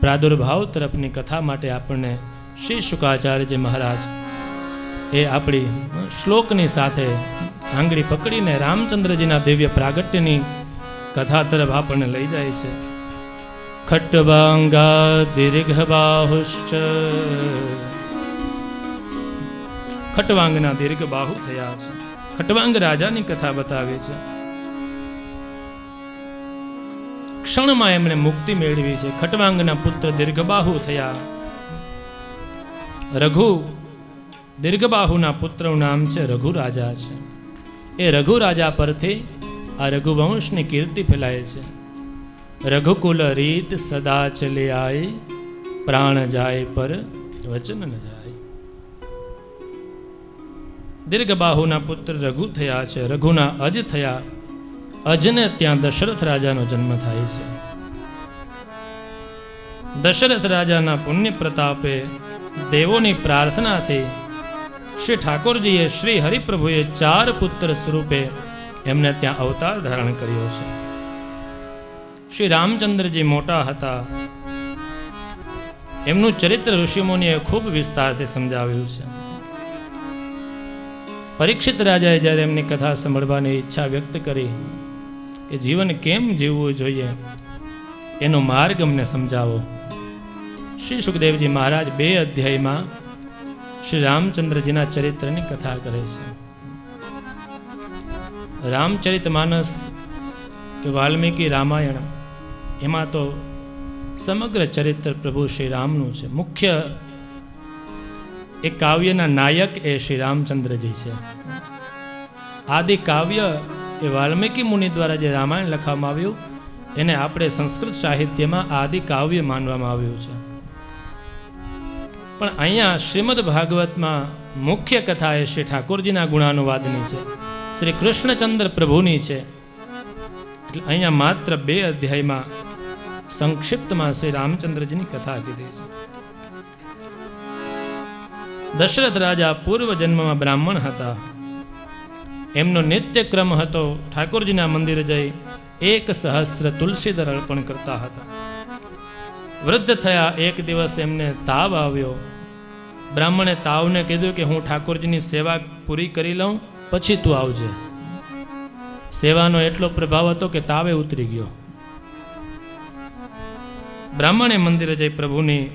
પ્રાદુર્ભાવ તરફની કથા માટે આપણને શ્રી શુકાચાર્યજી મહારાજ એ આપણી શ્લોકની સાથે આંગળી પકડીને રામચંદ્રજીના દિવ્ય પ્રાગટ્યની કથા તરફ આપણને લઈ જાય છે. ખટ્વાંગા દીર્ઘબાહુશ્ચ, ખટ્વાંગના દીર્ઘ બાહુ થયા છે. ખટ્વાંગ રાજાની કથા બતાવી છે. ક્ષણમાં એમણે મુક્તિ મેળવી છે. ખટ્વાંગના પુત્ર દીર્ઘબાહુ થયા. રઘુ દીર્ઘબાહુના પુત્રનું નામ છે રઘુ રાજા છે. એ રઘુ રાજા પરથી આ રઘુવંશની કીર્તિ ફેલાય છે. રઘુકુલ રીત સદા ચલે આય, પ્રાણ જાય પર વચન ન જાય. દીર્ઘબાહુના પુત્ર રઘુ થયા છે. રઘુના અજ થયા. અજને ત્યાં દશરથ રાજાનો જન્મ થાય છે. દશરથ રાજાના પુણ્ય પ્રતાપે દેવોની પ્રાર્થનાથી શ્રી ઠાકોરજીએ શ્રી હરિપ્રભુએ 4 પુત્ર સ્વરૂપે એમને ત્યાં અવતાર ધારણ કર્યો છે. શ્રી રામચંદ્રજી મોટા હતા. એમનું ચરિત્ર ઋષિમુનિએ ખૂબ વિસ્તારથી સમજાવ્યું છે. પરીક્ષિત રાજાએ જ્યારે એમની કથા સાંભળવાની ઈચ્છા વ્યક્ત કરી કે જીવન કેમ જીવવું જોઈએ એનો માર્ગ અમને સમજાવો. શ્રી સુખદેવજી મહારાજ 2 અધ્યાયમાં શ્રી રામચંદ્રજીના ચરિત્રની કથા કરે છે. રામચરિત માનસ કે વાલ્મીકી રામાયણ એમાં તો સમગ્ર ચરિત્ર પ્રભુ શ્રી રામનું છે. મુખ્ય એ કાવ્યના નાયક એ શ્રી રામચંદ્રજી છે. આદિ કાવ્ય એ વાલ્મીકી મુનિ દ્વારા જે રામાયણ લખવામાં આવ્યું એને આપણે સંસ્કૃત સાહિત્યમાં આદિ કાવ્ય માનવામાં આવ્યું છે. પણ અહીંયા શ્રીમદ ભાગવતમાં મુખ્ય કથા એ શ્રી ઠાકોરજીના ગુણાનુવાદની છે, શ્રી કૃષ્ણચંદ્ર પ્રભુની છે. એટલે અહીંયા માત્ર 2 અધ્યાયમાં સંક્ષિપ્તમાં શ્રી રામચંદ્રજીની કથા કીધી છે. દશરથ રાજા પૂર્વ જન્મમાં બ્રાહ્મણ હતા. એમનો નિત્ય ક્રમ હતો ઠાકોરજીના મંદિરે જઈ 1,000 તુલસી દળ અર્પણ કરતા હતા. વૃદ્ધ થયા. એક દિવસ એમને તાવ આવ્યો. બ્રાહ્મણે તાવને કીધું કે હું ઠાકોરજીની સેવા પૂરી કરી લઉં પછી તું આવજે. સેવાનો એટલો પ્રભાવ હતો કે તાવે ઉતરી ગયો. બ્રાહ્મણે મંદિરે જઈ પ્રભુની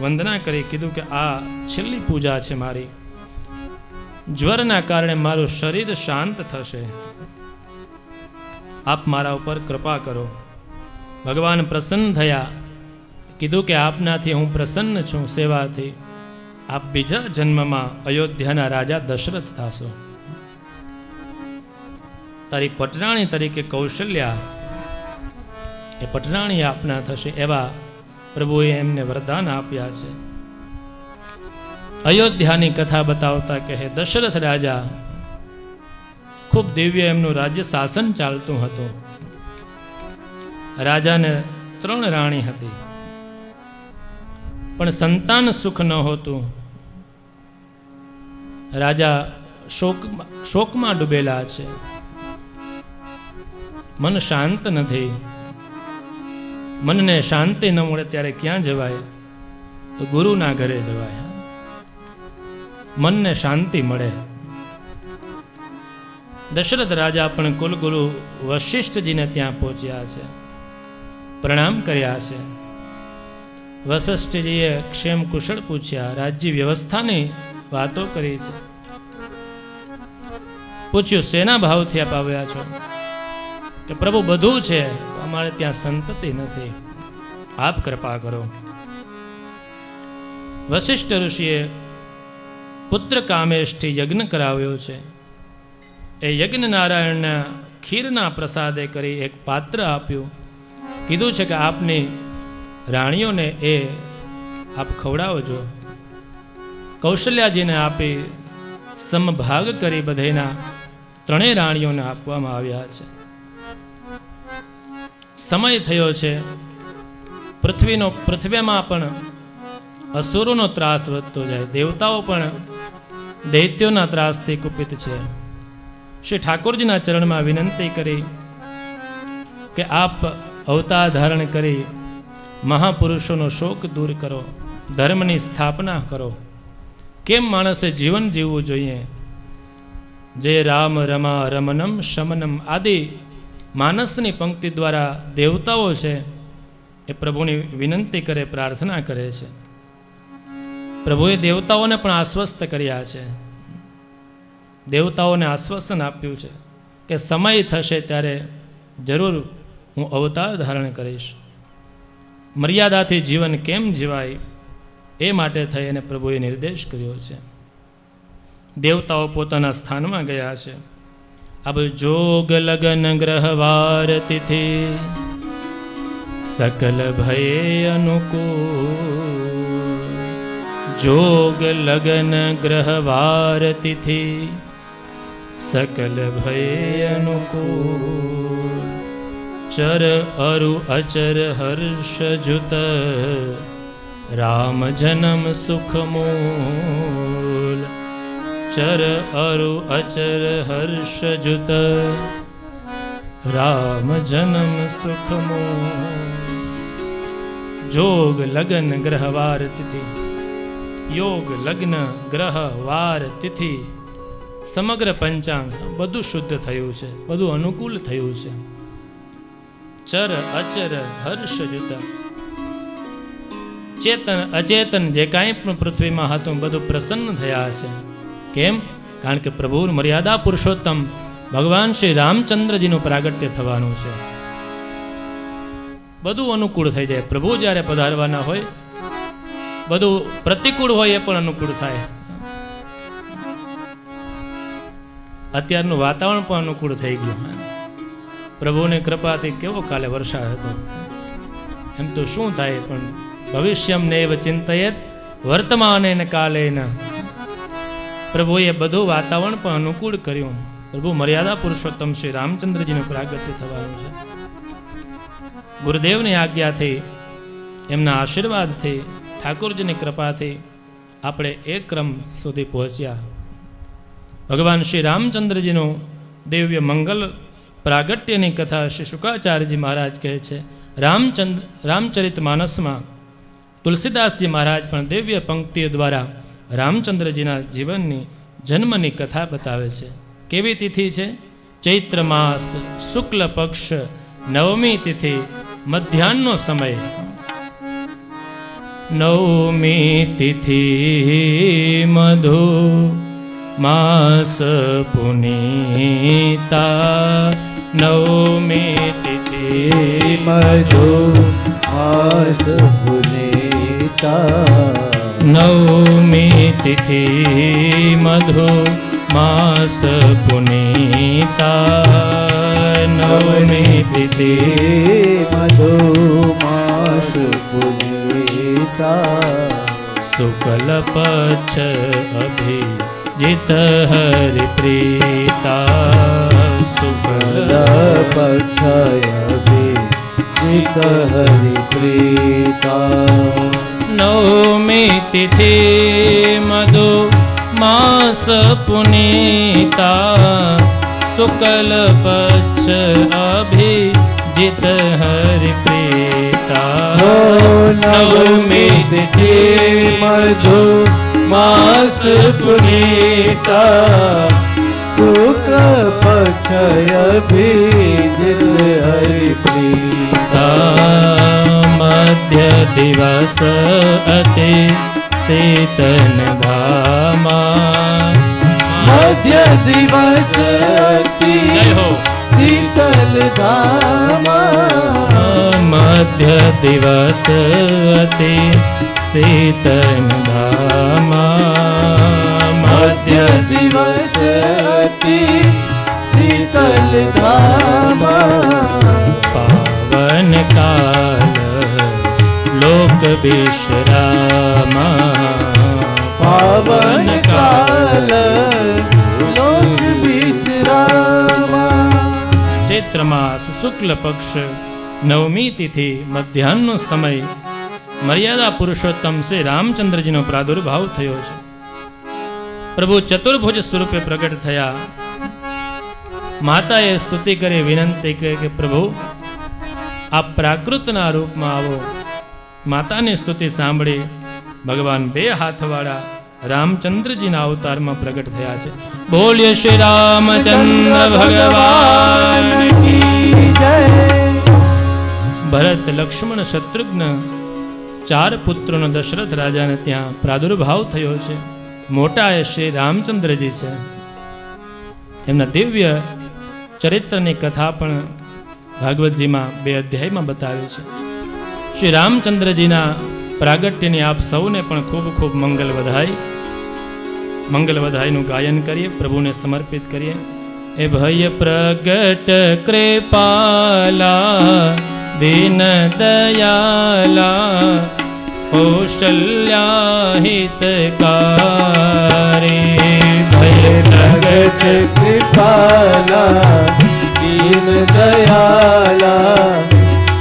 વંદના કરી કીધું કે આ છેલ્લી પૂજા છે મારી. જ્વરના કારણે મારું શરીર શાંત થશે, આપ મારા ઉપર કૃપા કરો. ભગવાન પ્રસન્ન થયા, કીધું કે આપનાથી હું પ્રસન્ન છું સેવાથી, આપ બીજા જન્મમાં અયોધ્યાના રાજા દશરથ થશો. તારી પટરાણી તરીકે કૌશલ્યા એ પટરાણી આપના થશે, એવા પ્રભુએ એમને વરદાન આપ્યા છે. અયોધ્યાની કથા બતાવતા કહે, દશરથ રાજા ખૂબ દિવ્ય એમનું રાજ્ય શાસન ચાલતું હતું. રાજાને 3 રાણી હતી, પણ સંતાન સુખ ન હોતું. રાજા શોકમાં ડૂબેલા છે, મન શાંત નથી. મનને શાંતિ ન મળે ત્યારે ક્યાં જવાય? તો ગુરુના ઘરે જવાય, મનને શાંતિ મળે. દશરથ રાજા પણ કુલગુરુ વશિષ્ઠજીને ત્યાં પહોંચ્યા છે, પ્રણામ કર્યા છે. વશિષ્ઠજીએ ક્ષેમ કુશળ પૂછ્યા, રાજ્ય વ્યવસ્થાની વાતો કરી છે. પૂછ્યું, શેના ભાવથી આપ આવ્યા છો? કે પ્રભુ બધું છે, અમારે ત્યાં સંતતિ નથી, આપ કૃપા કરો. વશિષ્ઠ ઋષિએ પુત્ર કામેશથી યજ્ઞ કરાવ્યો છે. એ યજ્ઞ નારાયણના ખીરના પ્રસાદે કરી એક પાત્ર આપ્યું. કીધું છે કે આપની રાણીઓને એ આપ ખવડાવજો. કૌશલ્યાજીને આપી સમભાગ કરી બધેના 3 રાણીઓને આપવામાં આવ્યા છે. સમય થયો છે, પૃથ્વીમાં પણ અસુરોનો ત્રાસ વધતો જાય, દેવતાઓ પણ દૈત્યોના ત્રાસથી કુપિત છે. શ્રી ઠાકોરજીના ચરણમાં વિનંતી કરી કે આપ અવતાર ધારણ કરી મહાપુરુષોનો શોક દૂર કરો, ધર્મની સ્થાપના કરો. કેમ માણસે જીવન જીવવું જોઈએ? જય રામ રમા રમનમ શમનમ આદિ માનસની પંક્તિ દ્વારા દેવતાઓ છે એ પ્રભુની વિનંતી કરે, પ્રાર્થના કરે છે. પ્રભુએ દેવતાઓને પણ આશ્વસ્ત કર્યા છે. દેવતાઓને આશ્વાસન આપ્યું છે કે સમય થશે ત્યારે જરૂર હું અવતાર ધારણ કરીશ. મર્યાદાથી જીવન કેમ જીવાય એ માટે થઈ અને પ્રભુએ નિર્દેશ કર્યો છે. દેવતાઓ પોતાના સ્થાનમાં ગયા છે. અબ જોગ લગન ગ્રહ વાર તિથિ સકલ ભય અનુકૂળ. જોગ લગન ગ્રહ વાર તિથિ સકલ ભય અનુકૂળ. ચર અરુ અચર હર્ષ જુત રામ જન્મ સુખ મૂલ. ચર અરુ અચર હર્ષ જુત રામ જન્મ સુખ મૂલ. જોગ લગન ગ્રહ વાર તિથિ. યોગ લગ્ન ગ્રહ વાર તિથિ સમગ્ર પંચાંગ બધું શુદ્ધ થયું છે, બધું અનુકૂળ થયું છે. ચર અચર હર્ષ જુત. ચેતન અચેતન જે કાંઈ પણ પૃથ્વીમાં હતું બધું પ્રસન્ન થયા છે. કેમ? કારણ કે પ્રભુ મર્યાદા પુરુષોત્તમ ભગવાન શ્રી રામચંદ્રજીનું પ્રાગટ્ય થવાનું છે. બધું અનુકૂળ થઈ જાય. પ્રભુ જ્યારે પધારવાના હોય બધું પ્રતિકૂળ હોય એ પણ અનુકૂળ થાય. અત્યારનું વાતાવરણ પણ અનુકૂળ થઈ ગયું. પ્રભુની કૃપાથી કેવો કાલે વરસાદ હતો. એમ તો શું થાય, પણ ભવિષ્યમ નૈવ ચિંતયેત વર્તમાનેન કાલેન. પ્રભુએ બધું વાતાવરણ પણ અનુકૂળ કર્યું. પ્રભુ મર્યાદા પુરુષોત્તમ શ્રી રામચંદ્રજીનું પ્રાગટ્ય થવાનું છે. ગુરુદેવની આજ્ઞાથી, એમના આશીર્વાદથી, ઠાકોરજીની કૃપાથી આપણે એ ક્રમ સુધી પહોંચ્યા. ભગવાન શ્રી રામચંદ્રજીનું દિવ્ય મંગલ પ્રાગટ્યની કથા શ્રી શુકાચાર્યજી મહારાજ કહે છે. રામચરિત માનસમાં તુલસીદાસજી મહારાજ પણ દિવ્ય પંક્તિઓ દ્વારા રામચંદ્રજીના જીવનની જન્મની કથા બતાવે છે. કેવી તિથિ છે? ચૈત્ર માસ શુક્લ પક્ષ નવમી તિથિ મધ્યાહ્નનો સમય. નવમી તિથિ મધુ માસ પુનીતા નવમી તિથિ મધુ માસ પુનીતા નવમી તિથિ મધુ માસ પુનીતા નવમી તિથિ મધુ માસ પુનીતા શુક્લ પક્ષ અભિજીત હરિપ્રીતા શુક્લ પક્ષય જીત હરિપ્રીતા નવમી તિથિ મધુ માસ પુનીતા શુક્લ પક્ષ અભિજીત હરિપ્રીતા નવમી તિથિ મધુ માસ પુનીતા સુખ પક્ષય ભીજિત હરિપ્રીતા મધ્ય દિવસ અતિ શીતન ધામા મધ્ય દિવસ અતિ શીતલ ધામા મધ્ય દિવસ અતિ શીતન ધામા મધ્ય દિવસ અતિ શીતલ ધામા પાવન કાલ લોક વિશ્રામા પાવન કાલ લોક વિશ્રામા ચૈત્ર માસ શુક્લ પક્ષ નવમી તિથિ મધ્યાહનનો સમય મર્યાદા પુરુષોત્તમ શ્રી રામચંદ્રજીનો પ્રાદુર્ભાવ થયો છે. પ્રભુ ચતુર્ભુજ સ્વરૂપે પ્રગટ થયા. માતાએ સ્તુતિ કરી વિનંતી કરી કે પ્રભુ આપ પ્રાકૃતના રૂપમાં આવો. માતાની સ્તુતિ સાંભળી ભગવાન બે હાથવાળા રામચંદ્રજીના અવતારમાં પ્રગટ થયા છે. બોલ્ય શ્રી રામચંદ્ર ભગવાન કી જય. ભરત લક્ષ્મણ શત્રુઘ્ન ચાર પુત્રોનો દશરથ રાજાને ત્યાં પ્રાદુર્ભાવ થયો છે. મોટા એ શ્રી રામચંદ્રજી છે. એમના દિવ્ય ચરિત્રની કથા પણ ભાગવતજીમાં 2 અધ્યાયમાં બતાવી છે. શ્રી રામચંદ્રજીના પ્રાગટ્યની આપ સૌને પણ ખૂબ ખૂબ મંગલ વધાઈનું ગાયન કરીએ, પ્રભુને સમર્પિત કરીએ. એ ભય પ્રગટ કૃપાલા દીન દયાલા કૌશલ્યા હિતકારી ભય પ્રગટ કૃપાલા દીન દયાલા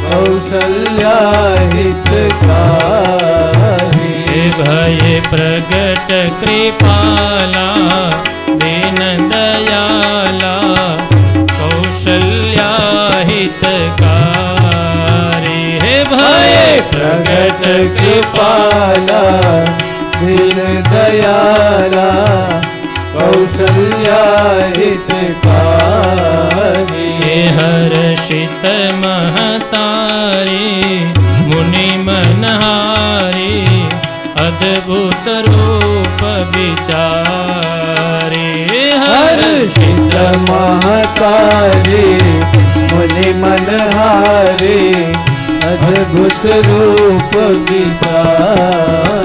કૌશલ્યા હિતકારી ભય પ્રગટ કૃપાલા દીન દયાલા કૌશલ્યા હિતકારી હે ભય પ્રગટ કૃપાલા દીન દયાલા કૌશલ્યા હિતકારી હે હર્ષિત મહતારી મુનિ મનહારી અદ્ભુત રૂપ વિચારી હર્ષિત મહતારી મુનિ મનહારી અદ્ભુત રૂપ વિચારા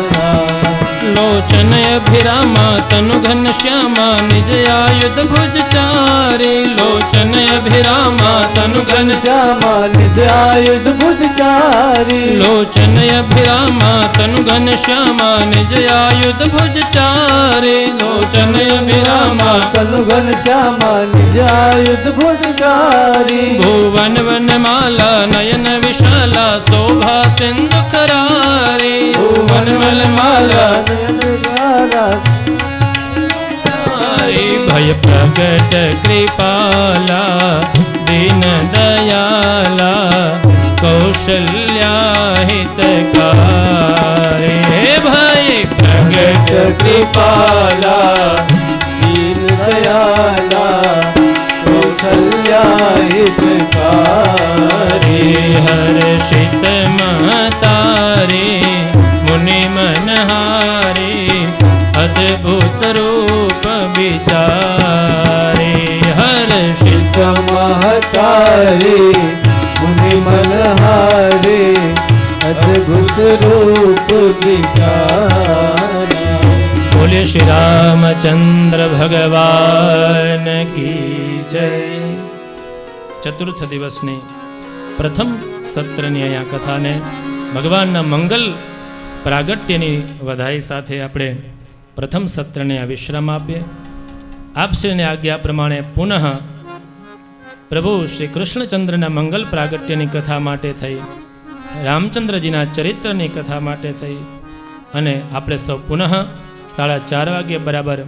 લોચન અભિરામા તનુ ઘન શ્યામા નિજ આયુધ ભુજ ચારી લોચન અભિરામા તનુ ઘન શ્યામા નિજ આયુધ ભુજચારી લોચન અભિરામા તનુ ઘન શ્યામા નિજ આયુધ ભુજ ચારી લોચન અભિરામા તનુ ઘન શ્યામા નિજ આયુધ ભુજચારી ભુવન વન માલા નયન વિશાલા શોભા સિંધુ કરારી ભુવન વન માલા ભય પ્રગટ કૃપાલા દીન દયાલા કૌશલ્યા હિતકારી હે ભય પ્રગટ કૃપાલા દીન દયાલા કૌશલ્યા હિતકારી હર્ષિત મહતારી મુનિ મનહારી અદ્ભુત રૂપ વિચારી હર્ષિત મહતા प्यारे मुनि मन हारे अद्भुत रूप विचारा। बोले श्री रामचंद्र भगवान की जय। ચતુર્થ દિવસની પ્રથમ સત્રની અહીંયા કથાને ભગવાનના મંગલ પ્રાગટ્યની વધાઈ સાથે આપણે પ્રથમ સત્રને આ વિશ્રામ આપીએ. આપશ્રીની આજ્ઞા પ્રમાણે પુનઃ પ્રભુ શ્રી કૃષ્ણચંદ્રના મંગલ પ્રાગટ્યની કથા માટે થઈ, રામચંદ્રજીના ચરિત્રની કથા માટે થઈ અને આપણે સૌ પુનઃ 4:30 વાગ્યે બરાબર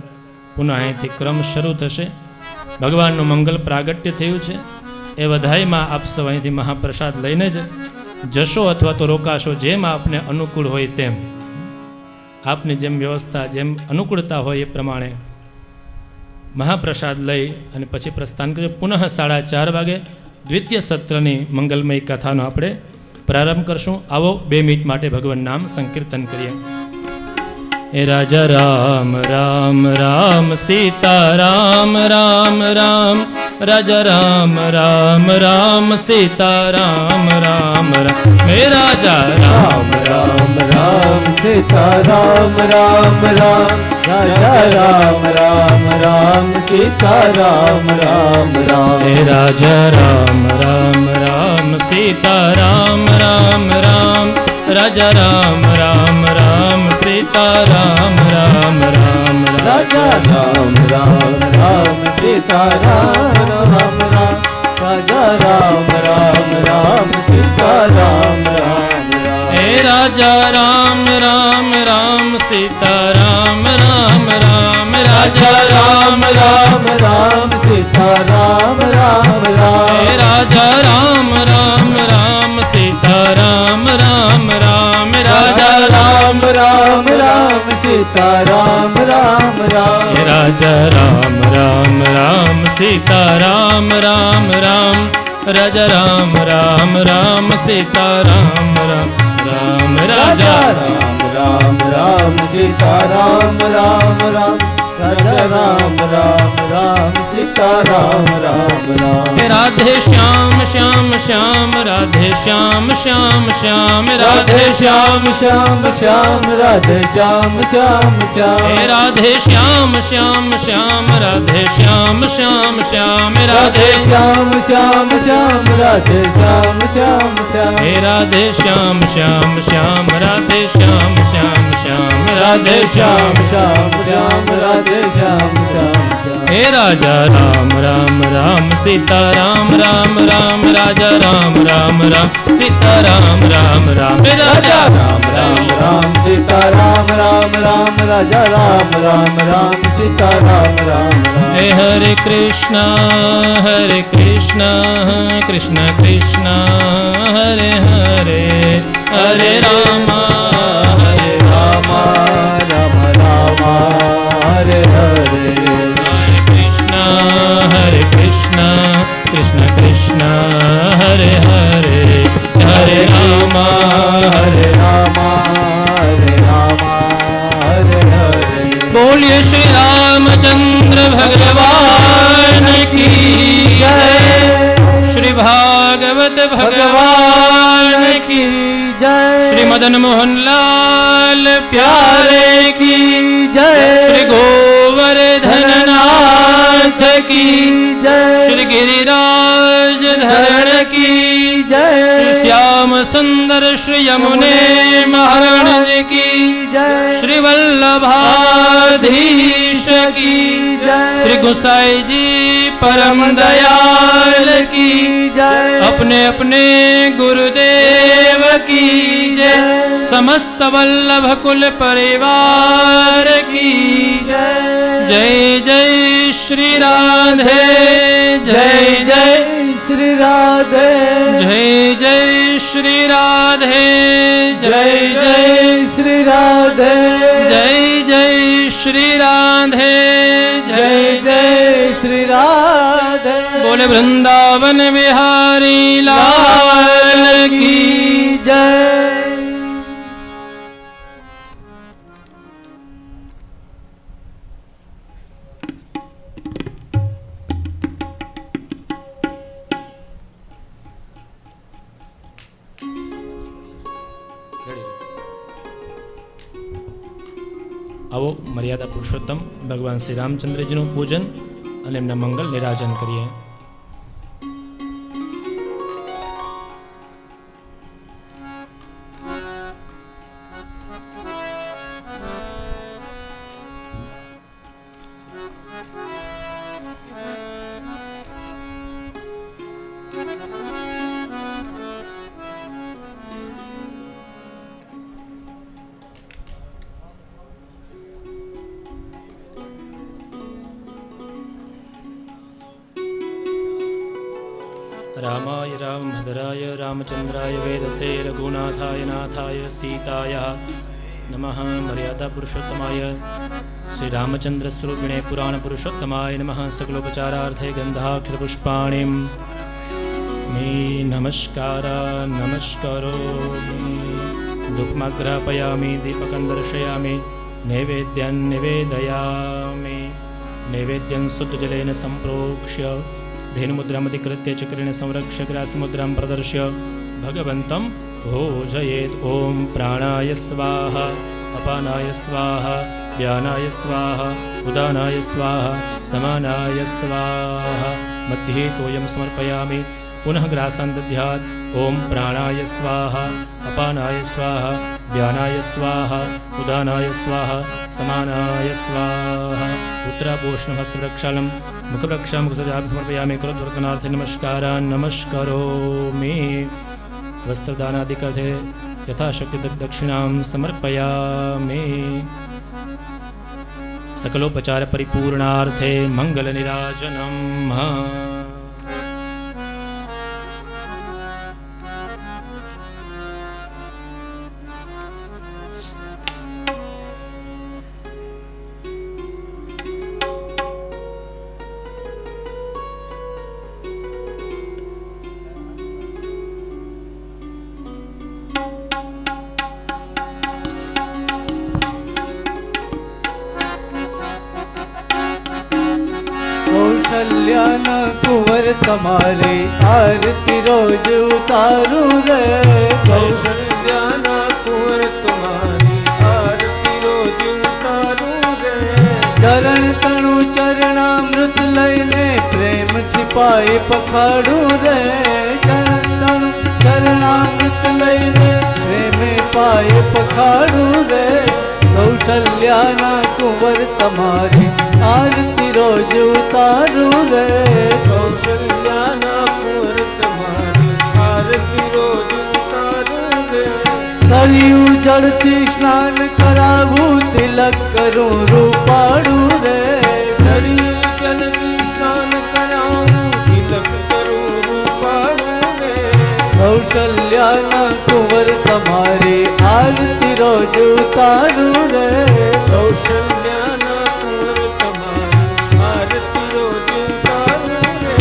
પુનઃ અહીંથી ક્રમ શરૂ થશે. ભગવાનનું મંગલ પ્રાગટ્ય થયું છે એ વધાઈમાં આપ સૌ અહીંથી મહાપ્રસાદ લઈને જ જશો અથવા તો રોકાશો, જેમ આપને અનુકૂળ હોય તેમ, આપની જેમ વ્યવસ્થા જેમ અનુકૂળતા હોય એ પ્રમાણે મહાપ્રસાદ લઈ અને પછી પ્રસ્થાન કરીએ. પુનઃ 4:30 વાગે દ્વિતીય સત્રની મંગલમય કથાનો આપણે પ્રારંભ કરશું. આવો 2 મિનિટ માટે ભગવાન નામ સંકીર્તન કરીએ. એ રાજા રામ રામ રામ સીતા રામ રામ રામ, રાજા રામ રામ રામ સીતા રામ રામ રામ. હે રાજા રામ राम राम सीता राम राम राम, राजा राम राम राम सीता राम राम राम. હે રાજા રામ રામ રામ સીતા રામ રામ રામ, રાજા રામ રામ રામ સીતા રામ રામ રામ. राजा राम राम राम सीता राम राम राम, राजा राम राम राम सीता राम राम राम. હે રાજા રામ રામ રામ સીતા રામ રામ રામ, રાજા રામ राम राम सीता राम राम राम. હે રાજા રામ રામ રામ સીતા રામ રામ રામ, રાજા રામ राम राम सीता राम राम राम. હે રાજા રામ રામ રામ સીતા રામ રામ રામ, રાજા રામ રામ રામ સીતા રામ રામ રામ. राजा રાજા राम राम राम सीता राम राम राम, राजा राम राम राम सीता राम राम राम. હે રાધે શ્યામ શ્યામ શ્યામ, રાધે શ્યામ શ્યામ શ્યામ, રાધે શ્યામ. श्याम श्याम राधे श्याम श्याम श्याम. હે રાધે શ્યામ શ્યામ શ્યામ, રાધે શ્યામ શ્યામ શ્યામ, राधे રાધે. श्याम श्याम श्याम राधे श्याम श्याम श्याम. હે રાધે શ્યામ શ્યામ શ્યામ, રાધે શ્યામ શ્યામ શ્યામ, राधे રાધે श्याम શ્યામ. श्याम श्याम राधे श्याम श्याम श्याम. હે રાજા રામ રામ રામ સીતા રામ રામ રામ, રાજા રામ રામ રામ સીતા રામ રામ રામ. હે राजा રાજા राम राम राम सीता राम राम राम, राजा राम राम राम सीता राम राम राम. હે હરે કૃષ્ણ કૃષ્ણ કૃષ્ણ હરે હરે, હરે રામ હરે राम राम राम हरे हरे. હરે કૃષ્ણ કૃષ્ણ કૃષ્ણ હરે હરે, હરે રામ हरे राम हरे राम हरे हरे. બોલીએ શ્રી રામચંદ્ર ભગવાન કી જય. શ્રી ભાગવત ભગવાન કી जय. શ્રી મદન મોહનલાલ પ્યારે કી जय. શ્રી ગોવર્ધનનાથ કી जय. શ્રી ગિરિરાજ ધરણ કી जय. શ્રી શ્યામ સુંદર શ્રી યમુને મહારાજ કી जय. શ્રી વલ્લભાધીશ કી जय. શ્રી ગુસાઈ જી પરમ દયાલ કી जय. अपने अपने गुरुदेव की जय. समस्त वल्लभ कुल परिवार की जय जय श्री राधे, जय जय श्री राधे. जय जय श्री राधे, जय जय श्री राधे. जय जय श्री राधे, जय जय श्री राधे. बोले वृंदावन बिहारी लाल की जय. આવો મર્યાદા પુરુષોત્તમ ભગવાન શ્રી રામચંદ્રજીનું પૂજન અને એમના મંગલ નિરાજન કરીએ. रामाय रामभद्राय रामचंद्राय वेदसे रघुनाथाय नाथाय सीताय नमः. मर्यादा पुरुषोत्तमाय श्री रामचंद्र स्वरूपिणे पुराण पुरुषोत्तमाय नमः. सकलोपचारार्थे गंधाक्षरपुष्पाणिं मे नमस्कार नमस्करोमि. धूपमाग्रापयामि दीपकं दर्शयामि नैवेद्यं निवेदयामि. नैवेद्यं शुद्धजलेन सम्प्रोक्ष्य धेनुमुद्रामधिकृत्य चक्रेण संरक्ष्य ग्रासमुद्रां प्रदर्श्य भगवन्तं भोजयेत्. ॐ प्राणाय स्वाहा अपानाय स्वाहा व्यानाय स्वाहा उदानाय स्वाहा समानाय स्वाहा. मध्ये तोयं समर्पयामि पुनः ग्रासान् दद्यात्. ॐ प्राणाय स्वाहा अपानाय स्वाहा व्यानाय स्वाहा उदानाय स्वाहा समानाय स्वाहा. उत्तरापोष्णहस्तप्रक्षालं मुखप्रक्षां मुखसजां समर्पयामि. करोद्वर्तनार्थे नमस्कारान् नमस्करोमि. वस्त्रदानादिकर्थे यथाशक्ति दक्षिणां समर्पयामि. सकलोपचारपरिपूर्णार्थे मङ्गलनिराजनम्. કૌશલ્યાના કુંવર તમારે આરતી રોજ ઉતારું રે. કૌશલ્યાના કુંવર તમારી આરતી રોજ ઉતારું રે. ચરણ તણું ચરણામૃત લઈને પ્રેમથી પાય પખાડું રે. ચરણ તણું ચરણામૃત લઈને પ્રેમે પાય પખાડું રે. કૌશલ્યાના કુંવર તમારી આરતી રોજ ઉતારું રે. કૌશલ્યાના કુંવર તમારી આરતી રોજ ઉતારું રે. સરયું જળથી સ્નાન કરાવું તિલક કરું રૂપાળું રે. શરીર જલથી સ્નાન કરાવું તિલક કરું રૂપાળું રે. કૌશલ્યાના કુંવર તમારી આરતી રોજ ઉતારું રે. કૌશલ્યાના કુંવર તમારી આરતી રોજ ઉતારું રે.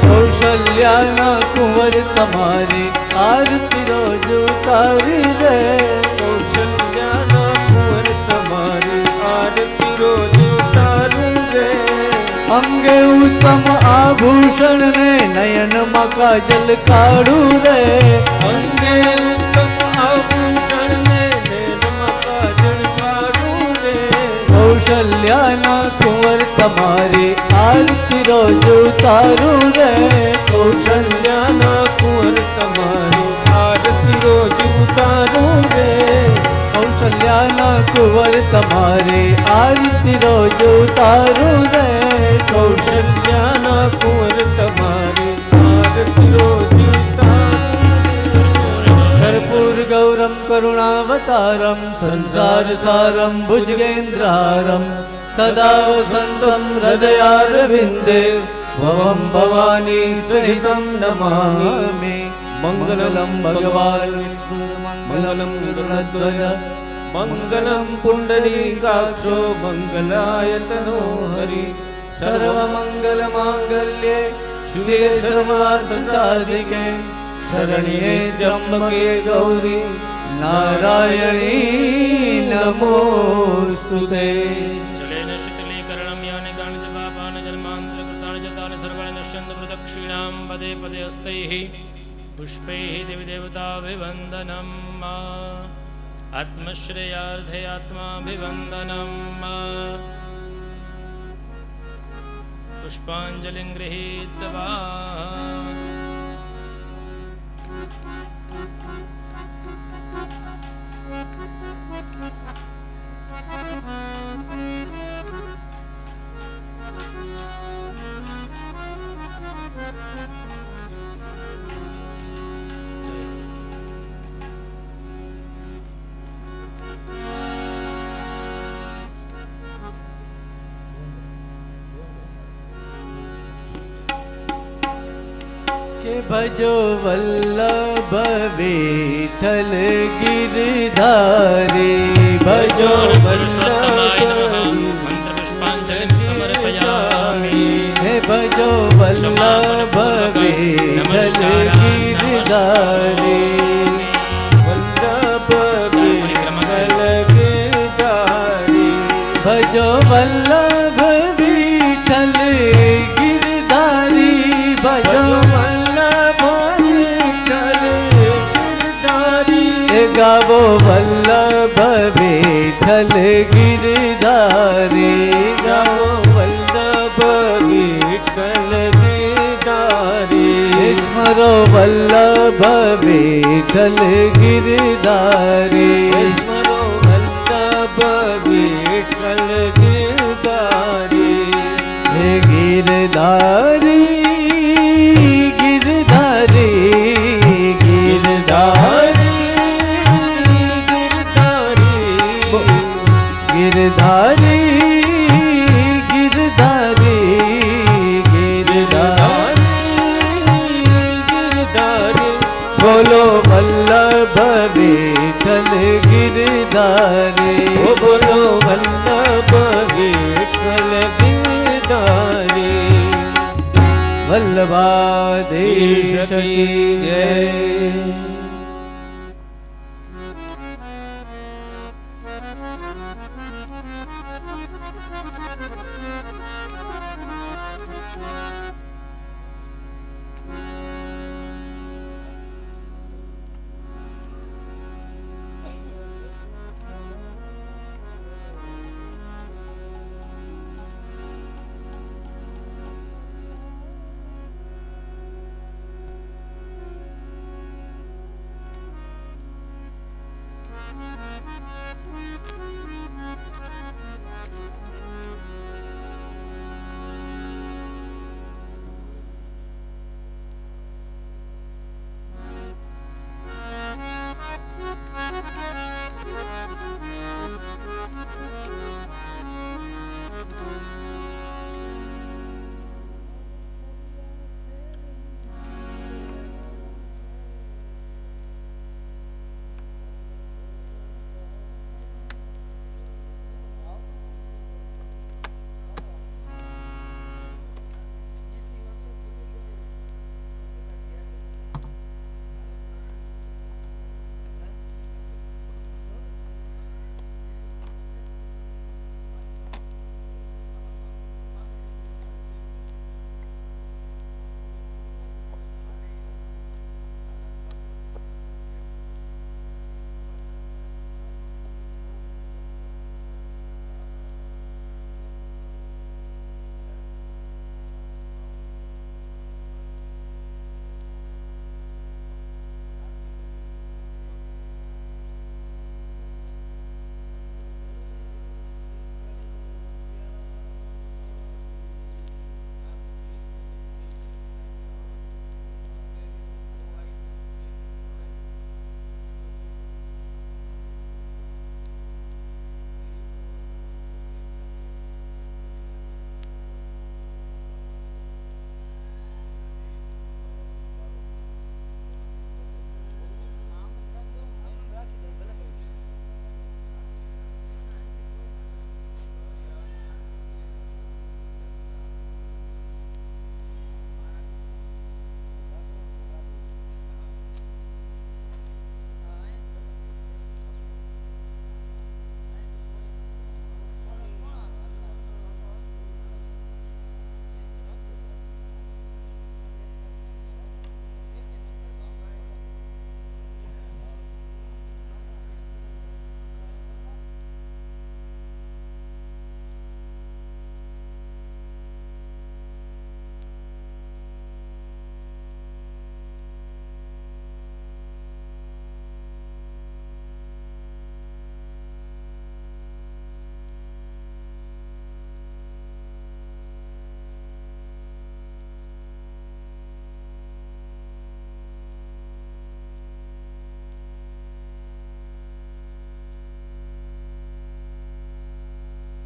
કૌશલ્યાના કુંવર તમારી આરતી રોજ ઉતારી રે. કૌશલ્યાના કુંવર તમારી આરતી રોજ ઉતારું રે. અંગે ઉત્તમ આભૂષણ ને નયનમાં કાજલ કાઢું રે. અંગે ઉત્તમ આભૂષણ ને નયનમાં કાજળ કાઢું રે. કૌશલ્યાના કુંવર તમારી આરતી રોજ ઉતારું રે. કૌશલ્યાના કુંવર તમારી આરતી રોજ ઉતારું રે. કૌશલ્યાના કુંવર તમારી આરતી રોજ ઉતારું રે. કૌશલ્યાના કુંવર તમારી આરતી રોજ ઉતારું રે. कर्पूर गौरम करुणावतारम संसार सारम भुजगेन्द्रहारम सदा वसंतम हृदयारविंदे भवम भवानी सहितं नमामि. मंगलम भगवान विष्णु मंगलम गरुड़ध्वज मंगलम पुंडरीकाक्षो मंगलायतनो हरि. सर्वमंगल मांगल्ये शिवे सर्वार्थ साधिके शरण्ये त्र्यंबके गौरी नारायणी नमोस्तुते. जलेन शीतलीकरणं यानि कानि च पापानि जन्मान्तरकृतानि च तानि सर्वाणि नश्यन्ति प्रदक्षिणां पदे पदे हस्तैः पुष्पैः देवीदेवताभिवन्दनम्. आत्मश्रेयार्थे आत्माभिवन्दनम् पुष्पाञ्जलिं गृहीत्वा के भजो वल्लभ विठल गिरधारी भजो पुरुषोत्तमाय नमः मन्त्रपुष्पाञ्जलिं समर्पयामि हे भजो वल्लभ विठल गिरधारी वल्लभ विठल गिरधारी भजो वल्लभ विठल गिरधारी भजो वल्लभ विठल गिरधारी गावो वल्लभ विठल गिरधारी गावो वल्लभ विठल गिरधारी स्मरो वल्लभ विठल गिरधारी स्मरो वल्लभ विठल गिरधारी हे गिरधारी गिरधारी गिरधारी गिरधारी गिरधारी गिरधारी बोलो वल्लभ विठल गिरधारी ओ बोलो वल्लभ विठल गिरधारी वल्लभाधीश की जय।